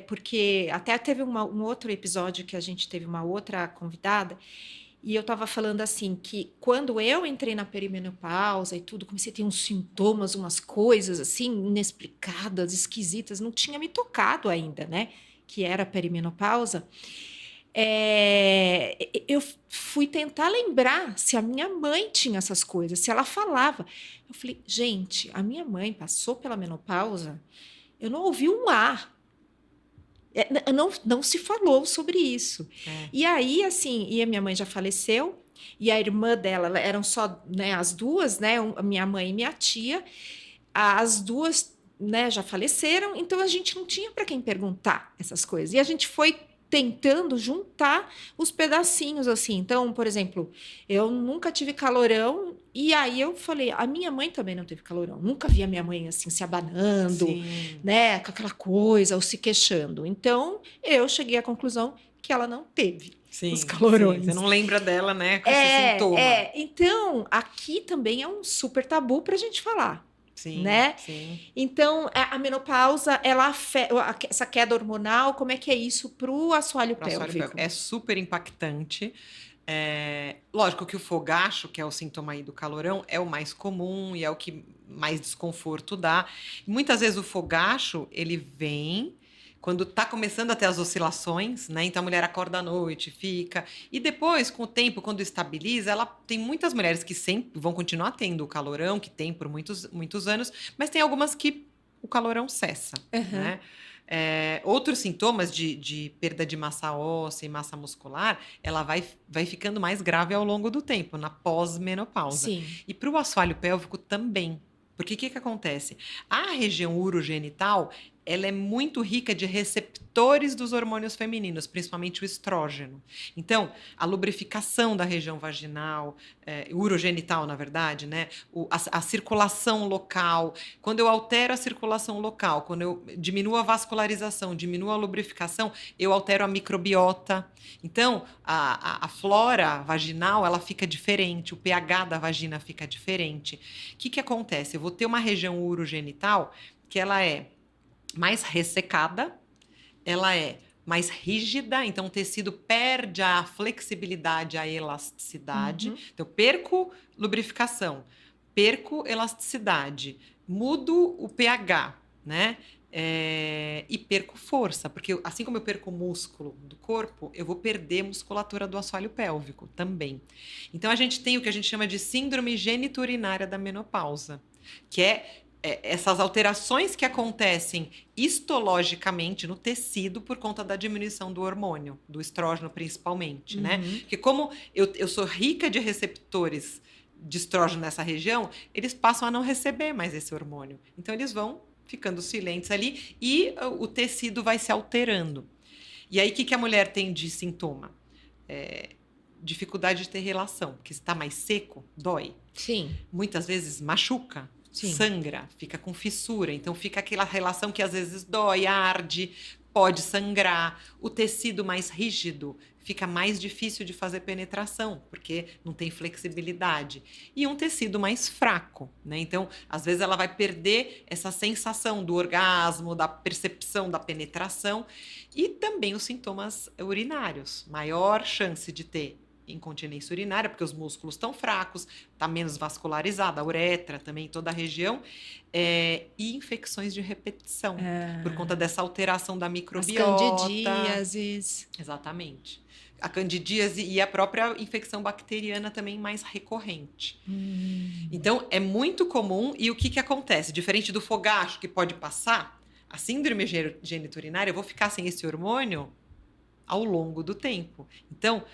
Porque até teve um outro episódio que a gente teve uma outra convidada, e eu estava falando assim, que quando eu entrei na perimenopausa e tudo, comecei a ter uns sintomas, umas coisas assim, inexplicadas, esquisitas, não tinha me tocado ainda, né? Que era perimenopausa. Eu fui tentar lembrar se a minha mãe tinha essas coisas, se ela falava. Eu falei, gente, a minha mãe passou pela menopausa, eu não ouvi um A. Não se falou sobre isso. E aí, assim, e a minha mãe já faleceu, e a irmã dela, eram só, né, as duas, né, a minha mãe e minha tia, as duas, né, já faleceram, então a gente não tinha para quem perguntar essas coisas. E a gente foi tentando juntar os pedacinhos, assim. Então, por exemplo, eu nunca tive calorão, e aí eu falei, a minha mãe também não teve calorão. Nunca vi a minha mãe, assim, se abanando, né, com aquela coisa, ou se queixando. Então, eu cheguei à conclusão que ela não teve os calorões. Você não lembra dela, né, com esse sintoma. Então, aqui também é um super tabu para a gente falar. Sim, né? Sim. Então, a menopausa, ela afeta essa queda hormonal, como é que é isso para o assoalho pélvico? É super impactante. Lógico que o fogacho, que é o sintoma aí do calorão, é o mais comum e é o que mais desconforto dá. Muitas vezes o fogacho, ele vem quando está começando a ter as oscilações, né? Então a mulher acorda à noite, fica. E depois, com o tempo, quando estabiliza, ela tem muitas mulheres que sempre vão continuar tendo o calorão, que tem por muitos anos, mas tem algumas que o calorão cessa, né? Outros sintomas de perda de massa óssea e massa muscular, ela vai ficando mais grave ao longo do tempo, na pós-menopausa. Sim. E para o assoalho pélvico também. Porque o que acontece? A região urogenital, ela é muito rica de receptores dos hormônios femininos, principalmente o estrógeno. Então, a lubrificação da região vaginal, urogenital, na verdade, né? A circulação local. Quando eu altero a circulação local, quando eu diminuo a vascularização, diminuo a lubrificação, eu altero a microbiota. Então, a flora vaginal, ela fica diferente, o pH da vagina fica diferente. O que acontece? Eu vou ter uma região urogenital que ela é mais ressecada, ela é mais rígida, então o tecido perde a flexibilidade, a elasticidade. Então, eu perco lubrificação, perco elasticidade, mudo o pH, né? E perco força, porque assim como eu perco o músculo do corpo, eu vou perder musculatura do assoalho pélvico também. Então, a gente tem o que a gente chama de síndrome geniturinária da menopausa, que é essas alterações que acontecem histologicamente no tecido por conta da diminuição do hormônio, do estrógeno principalmente, né? Porque como eu sou rica de receptores de estrógeno nessa região, eles passam a não receber mais esse hormônio. Então, eles vão ficando silentes ali e o tecido vai se alterando. E aí, o que a mulher tem de sintoma? Dificuldade de ter relação, porque se está mais seco, dói. Sim. Muitas vezes machuca. Sim. Sangra, fica com fissura. Então, fica aquela relação que às vezes dói, arde, pode sangrar. O tecido mais rígido fica mais difícil de fazer penetração, porque não tem flexibilidade. E um tecido mais fraco, né? Então, às vezes ela vai perder essa sensação do orgasmo, da percepção da penetração. E também os sintomas urinários. Maior chance de ter incontinência urinária, porque os músculos estão fracos, está menos vascularizada, a uretra também, toda a região, e infecções de repetição, por conta dessa alteração da microbiota. As candidíases. Exatamente. A candidíase e a própria infecção bacteriana também mais recorrente. Então, é muito comum, e o que acontece? Diferente do fogacho, que pode passar, a síndrome geniturinária, eu vou ficar sem esse hormônio ao longo do tempo. Então,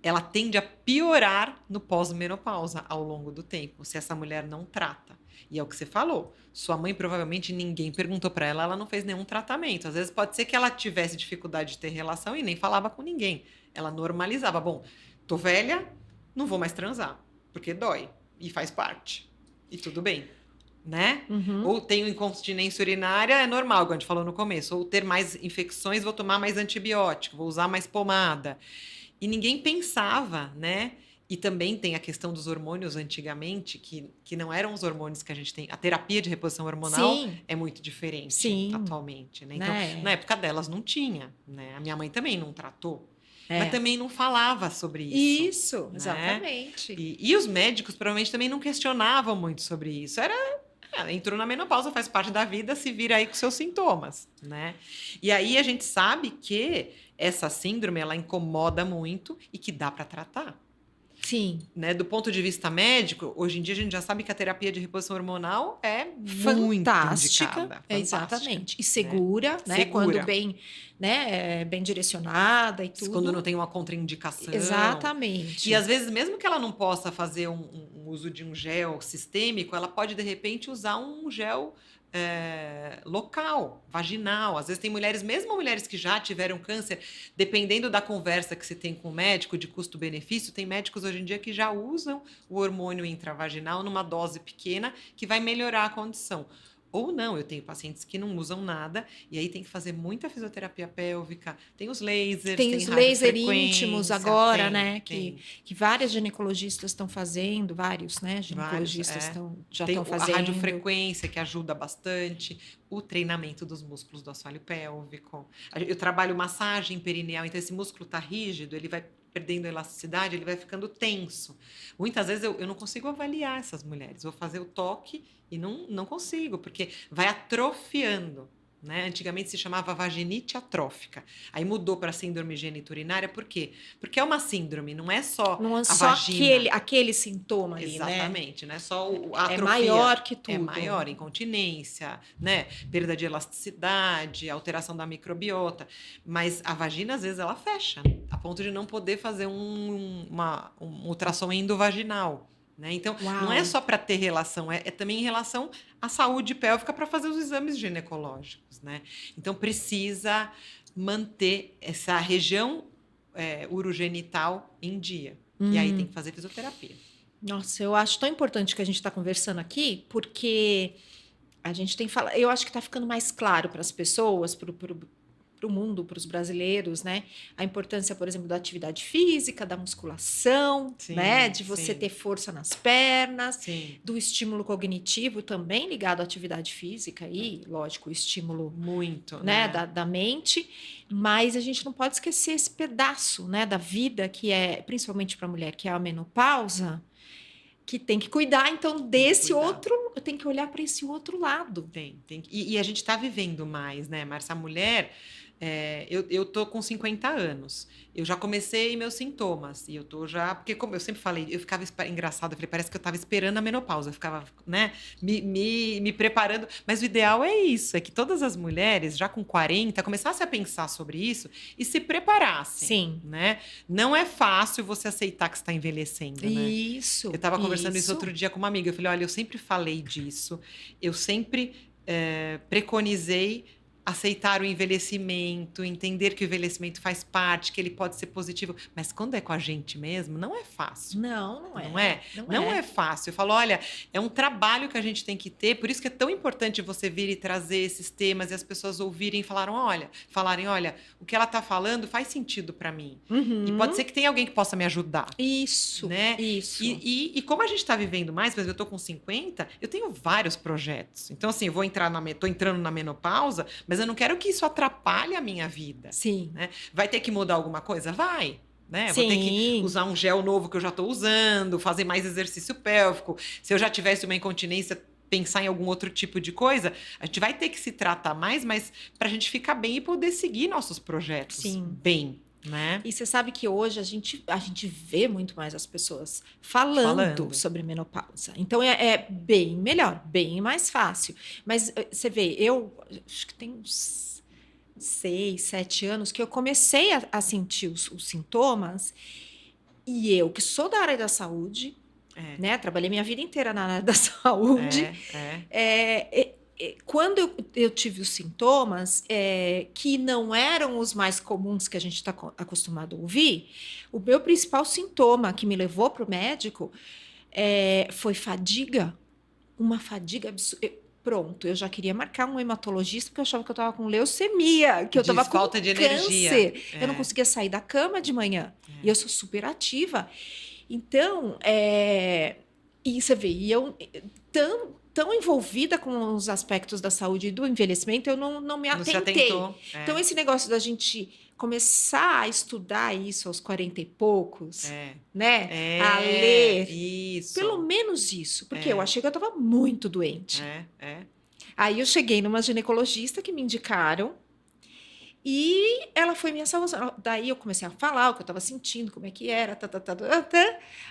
ela tende a piorar no pós-menopausa ao longo do tempo, se essa mulher não trata. E é o que você falou. Sua mãe, provavelmente, ninguém perguntou para ela, ela não fez nenhum tratamento. Às vezes pode ser que ela tivesse dificuldade de ter relação e nem falava com ninguém. Ela normalizava. Bom, tô velha, não vou mais transar, porque dói e faz parte. E tudo bem, né? Ou tenho incontinência urinária, é normal, como a gente falou no começo. Ou ter mais infecções, vou tomar mais antibiótico, vou usar mais pomada. E ninguém pensava, né? E também tem a questão dos hormônios antigamente, que não eram os hormônios que a gente tem. A terapia de reposição hormonal é muito diferente atualmente, né? Então, na época delas não tinha, né? A minha mãe também não tratou. Mas também não falava sobre isso. Isso, né? Exatamente. E os médicos provavelmente também não questionavam muito sobre isso. Entrou na menopausa, faz parte da vida, se vira aí com seus sintomas, né? E aí a gente sabe que essa síndrome, ela incomoda muito e que dá para tratar. Sim. Né? Do ponto de vista médico, hoje em dia a gente já sabe que a terapia de reposição hormonal é fantástica, muito indicada. Exatamente. E segura, né? Segura. Quando bem, né, bem direcionada e tudo. Quando não tem uma contraindicação. Exatamente. E às vezes, mesmo que ela não possa fazer um uso de um gel sistêmico, ela pode, de repente, usar um gel local, vaginal. Às vezes tem mulheres, mesmo mulheres que já tiveram câncer, dependendo da conversa que você tem com o médico de custo-benefício, tem médicos hoje em dia que já usam o hormônio intravaginal numa dose pequena que vai melhorar a condição. Ou não, eu tenho pacientes que não usam nada e aí tem que fazer muita fisioterapia pélvica, tem os lasers, tem os laser íntimos agora, né? Que várias ginecologistas estão fazendo, vários, né? Ginecologistas já estão fazendo. A radiofrequência que ajuda bastante, o treinamento dos músculos do assoalho pélvico. Eu trabalho massagem perineal, então esse músculo está rígido, ele vai perdendo elasticidade, ele vai ficando tenso. Muitas vezes eu não consigo avaliar essas mulheres. Vou fazer o toque e não consigo, porque vai atrofiando. Né? Antigamente se chamava vaginite atrófica. Aí mudou para síndrome geniturinária, por quê? Porque é uma síndrome, não é só a vagina. Aquele sintoma ali, exatamente, né? Não é só a atrofia. É maior que tudo. É maior, incontinência, né? Perda de elasticidade, alteração da microbiota. Mas a vagina, às vezes, ela fecha, a ponto de não poder fazer um ultrassom endovaginal. né? Então, Uau. não é só para ter relação, é também em relação à saúde pélvica para fazer os exames ginecológicos, né? Então, precisa manter essa região urogenital em dia. E aí tem que fazer fisioterapia. Nossa, eu acho tão importante que a gente está conversando aqui, porque a gente tem falado. Eu acho que está ficando mais claro para as pessoas, para o mundo, para os brasileiros, né? A importância, por exemplo, da atividade física, da musculação, Sim, né? De você sim. ter força nas pernas, Sim. do estímulo cognitivo também ligado à atividade física e, lógico, o estímulo Muito, né? né? Da mente, mas a gente não pode esquecer esse pedaço, né? Da vida que é, principalmente para a mulher, que é a menopausa, que tem que cuidar, então, desse cuidar. outro, eu tenho que olhar para esse outro lado. Tem. E a gente está vivendo mais, né, Márcia? A mulher, eu tô com 50 anos. Eu já comecei meus sintomas. E eu tô já. Porque, como eu sempre falei, eu ficava engraçada. Eu falei, parece que eu tava esperando a menopausa. Eu ficava, né, me preparando. Mas o ideal é isso: é que todas as mulheres, já com 40, começassem a pensar sobre isso e se preparassem. Sim. Né? Não é fácil você aceitar que você está envelhecendo, né? Isso. Eu estava conversando isso outro dia com uma amiga. Eu falei, olha, eu sempre falei disso. Eu sempre preconizei aceitar o envelhecimento, entender que o envelhecimento faz parte, que ele pode ser positivo. Mas quando é com a gente mesmo, não é fácil. Não é. Não é fácil. Eu falo, olha, é um trabalho que a gente tem que ter, por isso que é tão importante você vir e trazer esses temas e as pessoas ouvirem e falarem, olha, o que ela está falando faz sentido para mim. Uhum. E pode ser que tenha alguém que possa me ajudar. Isso, né? isso. E como a gente está vivendo mais, mas eu tô com 50, eu tenho vários projetos. Então, assim, eu tô entrando na menopausa, mas eu não quero que isso atrapalhe a minha vida. Sim. Né? Vai ter que mudar alguma coisa? Vai. Né? Sim. Vou ter que usar um gel novo que eu já estou usando, fazer mais exercício pélvico. Se eu já tivesse uma incontinência, pensar em algum outro tipo de coisa, a gente vai ter que se tratar mais, mas para a gente ficar bem e poder seguir nossos projetos bem. Né? E você sabe que hoje a gente vê muito mais as pessoas falando sobre menopausa. Então é bem melhor, bem mais fácil. Mas você vê, eu acho que tem uns 6, 7 anos que eu comecei a sentir os sintomas. E eu, que sou da área da saúde, né? Trabalhei minha vida inteira na área da saúde. Quando eu tive os sintomas, que não eram os mais comuns que a gente está acostumado a ouvir, o meu principal sintoma que me levou para o médico foi fadiga. Uma fadiga absurda. Pronto, eu já queria marcar um hematologista porque eu achava que eu estava com leucemia, que eu estava com falta de energia. Câncer. Eu não conseguia sair da cama de manhã. E eu sou super ativa. Então, e você vê, e eu tão envolvida com os aspectos da saúde e do envelhecimento, eu não me atentei. Então, esse negócio da gente começar a estudar isso aos 40 e poucos, né? A ler. Isso. Pelo menos isso, porque eu achei que eu estava muito doente. Aí eu cheguei numa ginecologista que me indicaram e ela foi minha salvação. Daí eu comecei a falar o que eu estava sentindo, como é que era,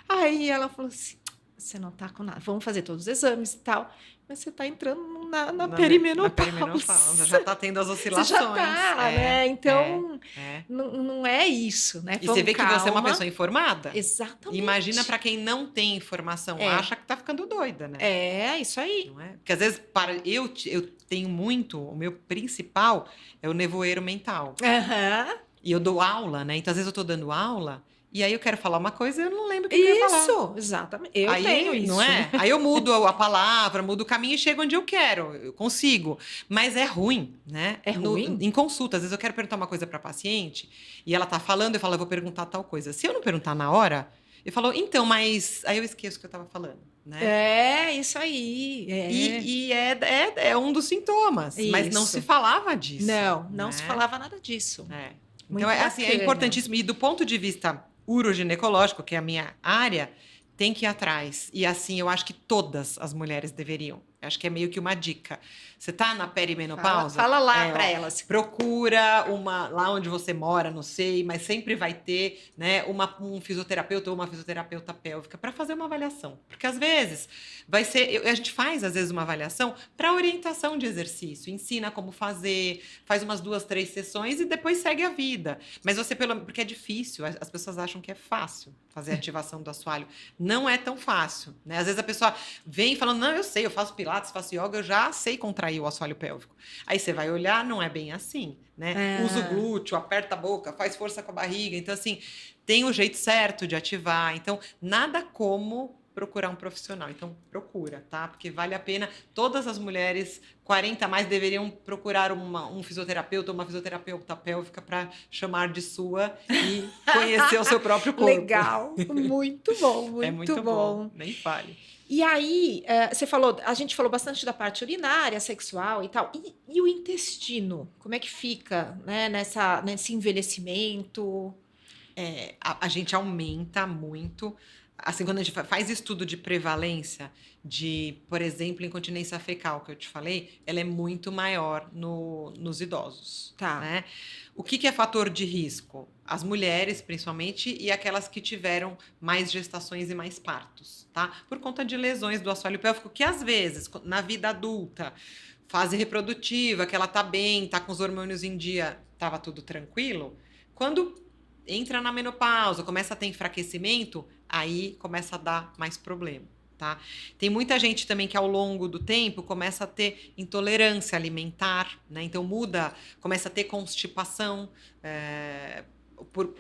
Aí ela falou assim, você não tá com nada, vamos fazer todos os exames e tal, mas você tá entrando na perimenopausa. Na perimenopausa, já tá tendo as oscilações. Você já tá, né? Então, não é isso, né? E você vê que você é uma pessoa informada? Exatamente. Imagina para quem não tem informação, acha que tá ficando doida, né? Isso aí. Não é? Porque às vezes, eu tenho muito, o meu principal é o nevoeiro mental. E eu dou aula, né? Então, às vezes eu tô dando aula, e aí eu quero falar uma coisa e eu não lembro o que eu ia falar. Isso, exatamente. Eu tenho isso. Não é? Aí eu mudo a palavra, mudo o caminho e chego onde eu quero. Eu consigo. Mas é ruim, né? É ruim? Em consulta, às vezes eu quero perguntar uma coisa para paciente e ela tá falando, eu falo, eu vou perguntar tal coisa. Se eu não perguntar na hora, eu falo, então, mas... Aí eu esqueço o que eu tava falando, né? Isso aí. E é um dos sintomas. Isso. Mas não se falava disso. Não se falava nada disso. Então, assim, é importantíssimo. E do ponto de vista uroginecológico, que é a minha área, tem que ir atrás. E assim, eu acho que todas as mulheres deveriam. Acho que é meio que uma dica. Você tá na perimenopausa? Fala lá ó, para elas. procura lá onde você mora, não sei, mas sempre vai ter, né, um fisioterapeuta ou uma fisioterapeuta pélvica para fazer uma avaliação. Porque às vezes vai ser, a gente faz às vezes uma avaliação para orientação de exercício, ensina como fazer, faz umas 2, 3 sessões e depois segue a vida. Mas você porque é difícil, as pessoas acham que é fácil fazer a ativação do assoalho. Não é tão fácil, né? Às vezes a pessoa vem falando, não, eu sei, eu faço pilates, faço yoga, eu já sei contrair o assoalho pélvico. Aí você vai olhar, não é bem assim, né? Usa o glúteo, aperta a boca, faz força com a barriga. Então, assim, tem o jeito certo de ativar. Então, nada como procurar um profissional. Então, procura, tá? Porque vale a pena. Todas as mulheres 40 a mais deveriam procurar um fisioterapeuta ou uma fisioterapeuta pélvica para chamar de sua e conhecer o seu próprio corpo. Legal, muito bom, muito, É muito bom. Nem fale. E aí, a gente falou bastante da parte urinária, sexual e tal. E o intestino? Como é que fica, né, nesse envelhecimento? A gente aumenta muito. Assim, quando a gente faz estudo de prevalência de, por exemplo, incontinência fecal, que eu te falei, ela é muito maior nos idosos. Tá. Né? O que é fator de risco? As mulheres, principalmente, e aquelas que tiveram mais gestações e mais partos, tá? Por conta de lesões do assoalho pélvico, que às vezes, na vida adulta, fase reprodutiva, que ela tá bem, tá com os hormônios em dia, tava tudo tranquilo. Quando entra na menopausa, começa a ter enfraquecimento, aí começa a dar mais problema, tá? Tem muita gente também que ao longo do tempo começa a ter intolerância alimentar, né? Então começa a ter constipação,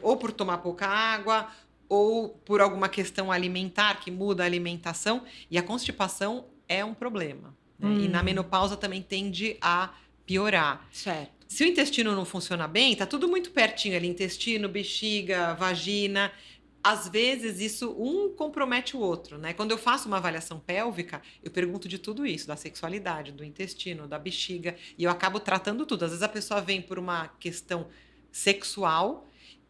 ou por tomar pouca água, ou por alguma questão alimentar que muda a alimentação, e a constipação é um problema, né? E na menopausa também tende a piorar. Certo. Se o intestino não funciona bem, tá tudo muito pertinho ali, intestino, bexiga, vagina. Às vezes isso um compromete o outro, né? Quando eu faço uma avaliação pélvica, eu pergunto de tudo isso, da sexualidade, do intestino, da bexiga, e eu acabo tratando tudo. Às vezes a pessoa vem por uma questão sexual,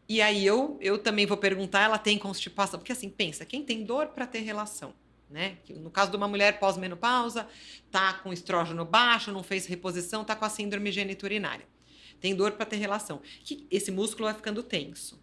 e aí eu também vou perguntar, ela tem constipação? Porque assim, pensa, quem tem dor para ter relação? Né? No caso de uma mulher pós-menopausa, tá com estrógeno baixo, não fez reposição, tá com a síndrome geniturinária. Tem dor para ter relação. Esse músculo vai ficando tenso.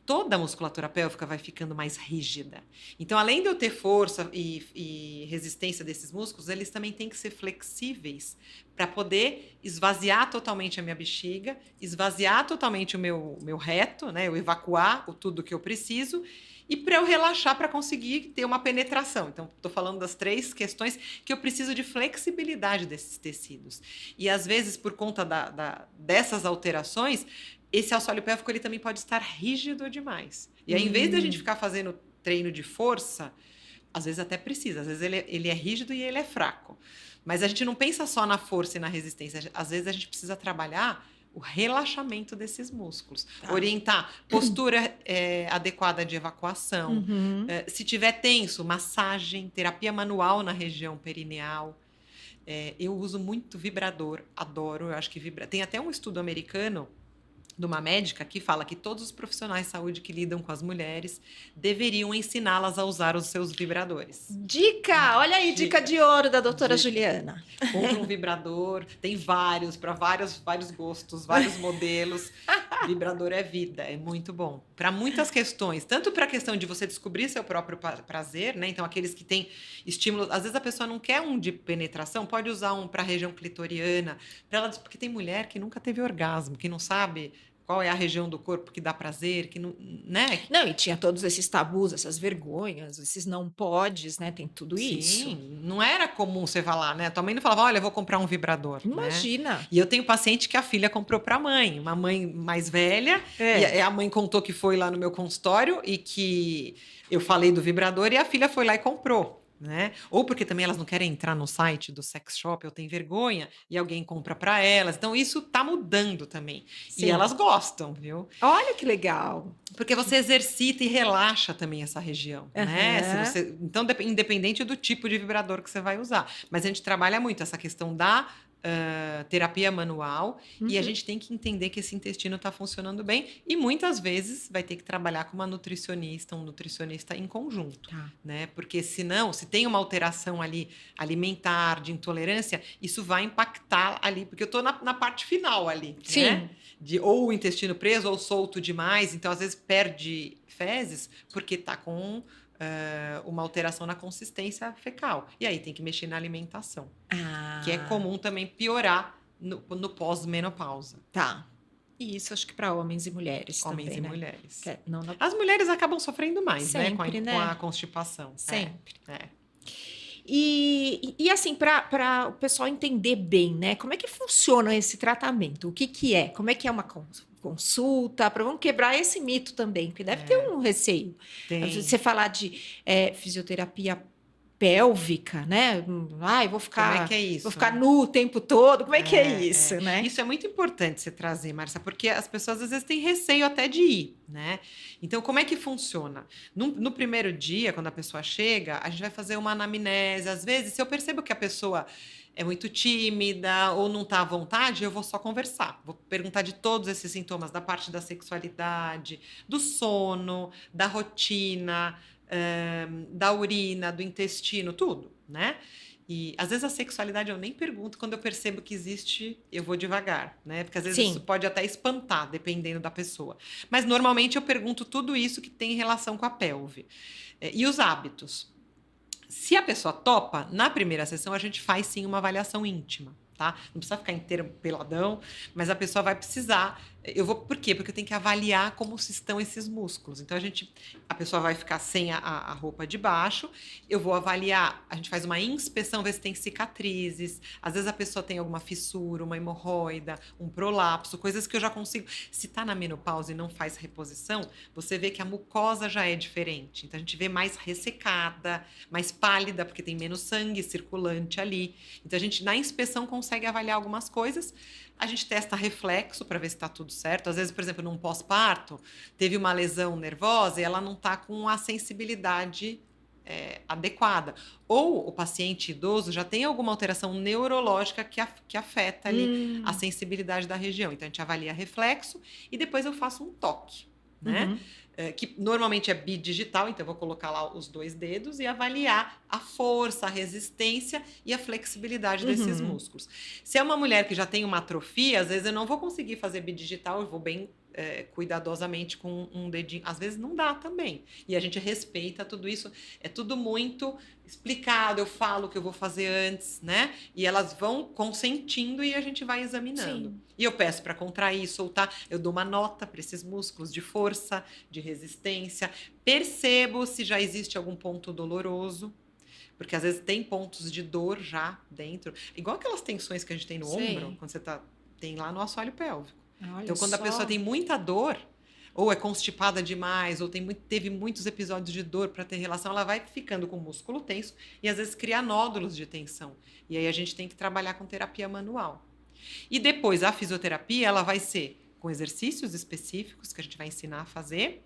Toda a musculatura pélvica vai ficando mais rígida. Então, além de eu ter força e resistência desses músculos, eles também têm que ser flexíveis para poder esvaziar totalmente a minha bexiga, esvaziar totalmente o meu reto, né? Eu evacuar tudo que eu preciso e para eu relaxar para conseguir ter uma penetração. Então, estou falando das 3 questões que eu preciso de flexibilidade desses tecidos. E, às vezes, por conta dessas alterações, esse assoalho pélvico ele também pode estar rígido demais. E aí, em vez de a gente ficar fazendo treino de força, às vezes até precisa, às vezes ele é rígido e ele é fraco. Mas a gente não pensa só na força e na resistência, às vezes a gente precisa trabalhar o relaxamento desses músculos. Tá. Orientar postura adequada de evacuação. Se tiver tenso, massagem, terapia manual na região perineal. Eu uso muito vibrador, adoro, eu acho que tem até um estudo americano de uma médica que fala que todos os profissionais de saúde que lidam com as mulheres deveriam ensiná-las a usar os seus vibradores. Dica! Olha aí, dica de ouro da doutora Juliana. Compra um vibrador, tem vários, para vários gostos, vários modelos. Vibrador é vida, é muito bom. Para muitas questões, tanto para a questão de você descobrir seu próprio prazer, né? Então, aqueles que têm estímulo, às vezes a pessoa não quer um de penetração, pode usar um para a região clitoriana, porque tem mulher que nunca teve orgasmo, que não sabe qual é a região do corpo que dá prazer, que não, né? Não, e tinha todos esses tabus, essas vergonhas, esses não podes, né? Tem tudo isso. Sim, não era comum você falar, né? Tua mãe não falava, olha, eu vou comprar um vibrador. Imagina. Né? E eu tenho paciente que a filha comprou para a mãe, uma mãe mais velha, e a mãe contou que foi lá no meu consultório e que eu falei do vibrador e a filha foi lá e comprou. Né? Ou porque também elas não querem entrar no site do sex shop, eu tenho vergonha, e alguém compra para elas. Então, isso tá mudando também. Sim. E elas gostam, viu? Olha que legal. Porque você exercita e relaxa também essa região, né? Então, independente do tipo de vibrador que você vai usar. Mas a gente trabalha muito essa questão da terapia manual, e a Uhum. gente tem que entender que esse intestino está funcionando bem, e muitas vezes vai ter que trabalhar com uma nutricionista, um nutricionista em conjunto, Tá. né? Porque senão, se tem uma alteração ali alimentar, de intolerância, isso vai impactar ali, porque eu estou na parte final ali, né? Sim. De ou o intestino preso ou solto demais, então às vezes perde fezes porque está com uma alteração na consistência fecal. E aí tem que mexer na alimentação, que é Ah, comum também piorar no pós-menopausa, tá. E isso acho que para homens e mulheres homens também, e né? mulheres. Não na... As mulheres acabam sofrendo mais, né, Sempre, com a né? constipação. Sempre. É. E assim, para o pessoal entender bem, né? Como é que funciona esse tratamento? O que que é? Como é que é uma consulta? Vamos quebrar esse mito também, porque deve ter um receio. Tem. Você falar de fisioterapia pélvica, né? Ai, Como é que é vou isso, ficar né? nu o tempo todo. Como é que é isso, né? Isso é muito importante você trazer, Marcia, porque as pessoas às vezes têm receio até de ir, né? Então, como é que funciona? No primeiro dia, quando a pessoa chega, a gente vai fazer uma anamnese. Às vezes, se eu percebo que a pessoa é muito tímida ou não está à vontade, eu vou só conversar. Vou perguntar de todos esses sintomas, da parte da sexualidade, do sono, da rotina, da urina, do intestino, tudo, né? E às vezes a sexualidade eu nem pergunto, quando eu percebo que existe, eu vou devagar, né? Porque às vezes isso Sim. pode até espantar, dependendo da pessoa. Mas normalmente eu pergunto tudo isso que tem relação com a pelve. E os hábitos. Se a pessoa topa, na primeira sessão a gente faz sim uma avaliação íntima, tá? Não precisa ficar inteiro peladão, mas a pessoa vai precisar. Por quê? Porque eu tenho que avaliar como estão esses músculos. Então a pessoa vai ficar sem a roupa de baixo, eu vou avaliar, a gente faz uma inspeção, ver se tem cicatrizes. Às vezes a pessoa tem alguma fissura, uma hemorroida, um prolapso, coisas que eu já consigo. Se está na menopausa e não faz reposição, você vê que a mucosa já é diferente. Então a gente vê mais ressecada, mais pálida, porque tem menos sangue circulante ali. Então a gente, na inspeção, consegue avaliar algumas coisas. A gente testa reflexo para ver se está tudo certo. Às vezes, por exemplo, num pós-parto, teve uma lesão nervosa e ela não está com a sensibilidade adequada. Ou o paciente idoso já tem alguma alteração neurológica que afeta ali a sensibilidade da região. Então, a gente avalia reflexo e depois eu faço um toque, né? Uhum. Que normalmente é bidigital, então eu vou colocar lá os 2 dedos e avaliar a força, a resistência e a flexibilidade desses Uhum. músculos. Se é uma mulher que já tem uma atrofia, às vezes eu não vou conseguir fazer bidigital, eu vou bem cuidadosamente com um dedinho. Às vezes não dá também. E a gente respeita tudo isso. É tudo muito explicado, eu falo o que eu vou fazer antes, né? E elas vão consentindo e a gente vai examinando. Sim. E eu peço para contrair, soltar, eu dou uma nota para esses músculos de força, de resistência, percebo se já existe algum ponto doloroso, porque às vezes tem pontos de dor já dentro, igual aquelas tensões que a gente tem no ombro, quando você tem lá no assoalho pélvico. Olha Então, quando a pessoa só. tem muita dor, ou é constipada demais, ou teve muitos episódios de dor para ter relação, ela vai ficando com o músculo tenso e às vezes cria nódulos de tensão. E aí a gente tem que trabalhar com terapia manual. E depois a fisioterapia, ela vai ser com exercícios específicos que a gente vai ensinar a fazer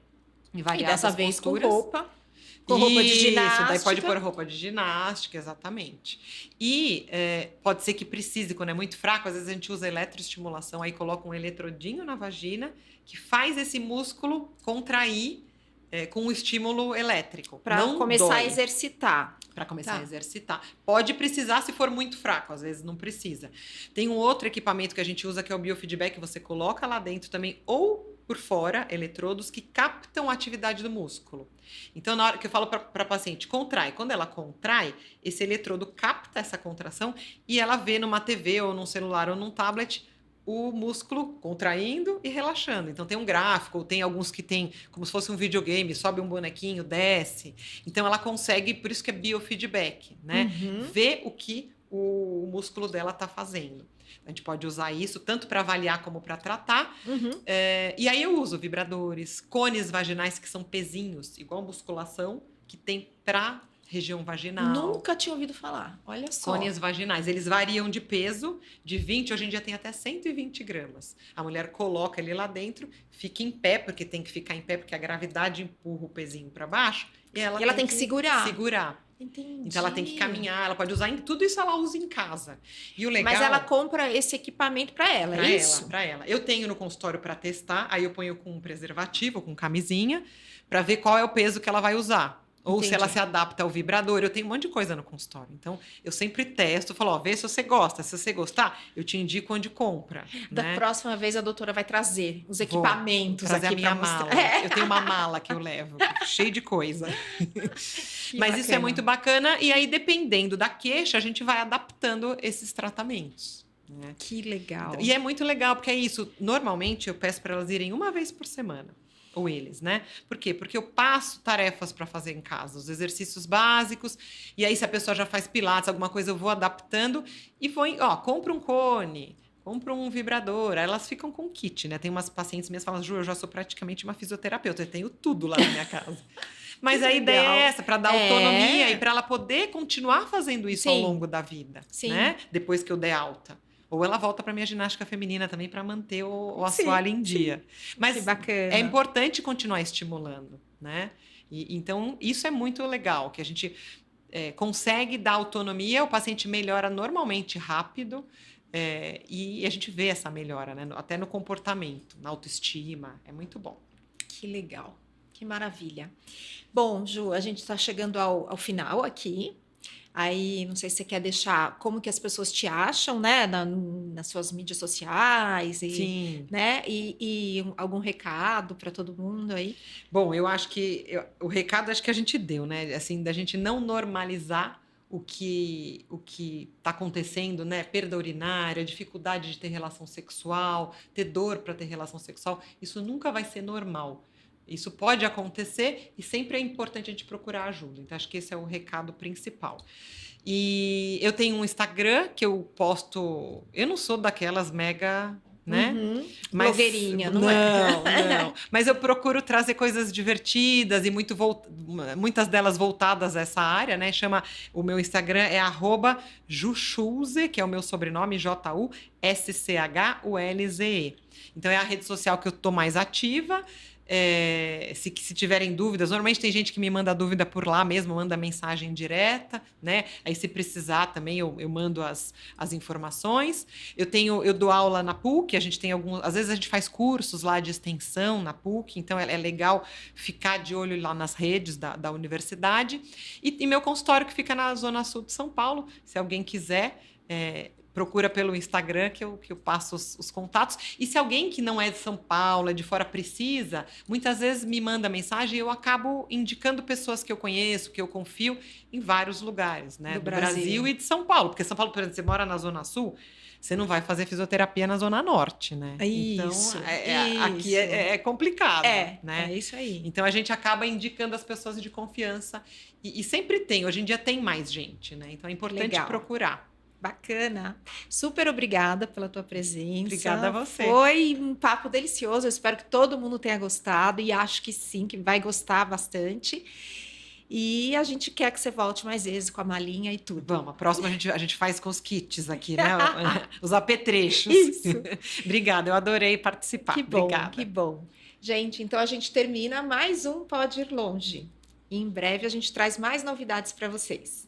em E variadas dessa vez posturas. com roupa de Isso, daí pode ginástica. pôr roupa de ginástica, exatamente. E pode ser que precise, quando é muito fraco, às vezes a gente usa eletroestimulação, aí coloca um eletrodinho na vagina, que faz esse músculo contrair com um estímulo elétrico. Para Não começar a dói. exercitar. Para começar Tá. a exercitar. Pode precisar se for muito fraco, às vezes não precisa. Tem um outro equipamento que a gente usa que é o biofeedback, você coloca lá dentro também, ou por fora, eletrodos que captam a atividade do músculo. Então, na hora que eu falo para a paciente, contrai. Quando ela contrai, esse eletrodo capta essa contração e ela vê numa TV ou num celular ou num tablet o músculo contraindo e relaxando. Então tem um gráfico, ou tem alguns que tem como se fosse um videogame, sobe um bonequinho, desce. Então ela consegue, por isso que é biofeedback, né? Ver o que o músculo dela está fazendo. A gente pode usar isso tanto para avaliar como para tratar. E aí eu uso vibradores, cones vaginais que são pezinhos, igual musculação, que tem para região vaginal. Nunca tinha ouvido falar. Olha só. Cones vaginais, eles variam de peso, de 20, hoje em dia tem até 120 gramas. A mulher coloca ele lá dentro, fica em pé, porque tem que ficar em pé, porque a gravidade empurra o pezinho para baixo, e ela tem que segurar. Entendi. Então ela tem que caminhar, ela pode usar tudo isso ela usa em casa. E o legal, mas ela compra esse equipamento para ela, é isso? Para ela. Eu tenho no consultório para testar, aí eu ponho com um preservativo, com camisinha, para ver qual é o peso que ela vai usar. Ou se ela se adapta ao vibrador. Eu tenho um monte de coisa no consultório. Então, eu sempre testo, falo, ó, vê se você gosta. Se você gostar, eu te indico onde compra. Da né? próxima vez a doutora vai trazer os equipamentos trazer aqui a minha para mostrar. mala. Eu tenho uma mala que eu levo, cheio de coisa. Mas isso é muito bacana. E aí, dependendo da queixa, a gente vai adaptando esses tratamentos. Né? Que legal. E é muito legal, porque é isso. Normalmente, eu peço para elas irem uma vez por semana. Ou eles, né? Por quê? Porque eu passo tarefas para fazer em casa, os exercícios básicos, e aí se a pessoa já faz pilates, alguma coisa, eu vou adaptando e vou, compra um cone, compra um vibrador, aí elas ficam com kit, né? Tem umas pacientes minhas que falam, Ju, eu já sou praticamente uma fisioterapeuta, eu tenho tudo lá na minha casa. Mas a ideia é essa, para dar autonomia e para ela poder continuar fazendo isso ao longo da vida, né? Depois que eu der alta. Ou ela volta para minha ginástica feminina também para manter o assoalho em dia. Mas é importante continuar estimulando, né? Então, isso é muito legal, que a gente consegue dar autonomia, o paciente melhora normalmente rápido, e a gente vê essa melhora, né? Até no comportamento, na autoestima. É muito bom. Que legal, que maravilha. Bom, Ju, a gente está chegando ao final aqui. Aí, não sei se você quer deixar como que as pessoas te acham, né? Nas suas mídias sociais. Sim. Né? E algum recado para todo mundo aí? Bom, eu acho que o recado acho que a gente deu, né? Assim, da gente não normalizar o que está acontecendo, né? Perda urinária, dificuldade de ter relação sexual, ter dor para ter relação sexual. Isso nunca vai ser normal. Isso pode acontecer e sempre é importante a gente procurar ajuda. Então, acho que esse é o recado principal. E eu tenho um Instagram que eu posto... Eu não sou daquelas mega... né? Mas, blogueirinha, não é? Não. Mas eu procuro trazer coisas divertidas e muitas delas voltadas a essa área, né? O meu Instagram é @Juschulze, que é o meu sobrenome, Juschulze. Então, é a rede social que eu tô mais ativa. Se tiverem dúvidas, normalmente tem gente que me manda dúvida por lá mesmo, manda mensagem direta, né? Aí se precisar também eu mando as informações. Eu dou aula na PUC, a gente tem às vezes a gente faz cursos lá de extensão na PUC, então é legal ficar de olho lá nas redes da universidade. E meu consultório que fica na Zona Sul de São Paulo, se alguém quiser, procura pelo Instagram que eu passo os contatos. E se alguém que não é de São Paulo, é de fora, precisa, muitas vezes me manda mensagem e eu acabo indicando pessoas que eu conheço, que eu confio, em vários lugares, né? Do Brasil e de São Paulo. Porque São Paulo, por exemplo, você mora na Zona Sul, você não vai fazer fisioterapia na Zona Norte, né? Isso, então, aqui é complicado, né? É isso aí. Então, a gente acaba indicando as pessoas de confiança. E sempre tem, hoje em dia tem mais gente, né? Então, é importante procurar. Bacana. Super obrigada pela tua presença. Obrigada a você. Foi um papo delicioso. Eu espero que todo mundo tenha gostado e acho que sim, que vai gostar bastante. E a gente quer que você volte mais vezes com a malinha e tudo. Vamos, a próxima a gente faz com os kits aqui, né? Os apetrechos. Isso. Obrigada, eu adorei participar. Que bom, Obrigada. que bom. Gente, então a gente termina mais um Pode Ir Longe. E em breve a gente traz mais novidades para vocês.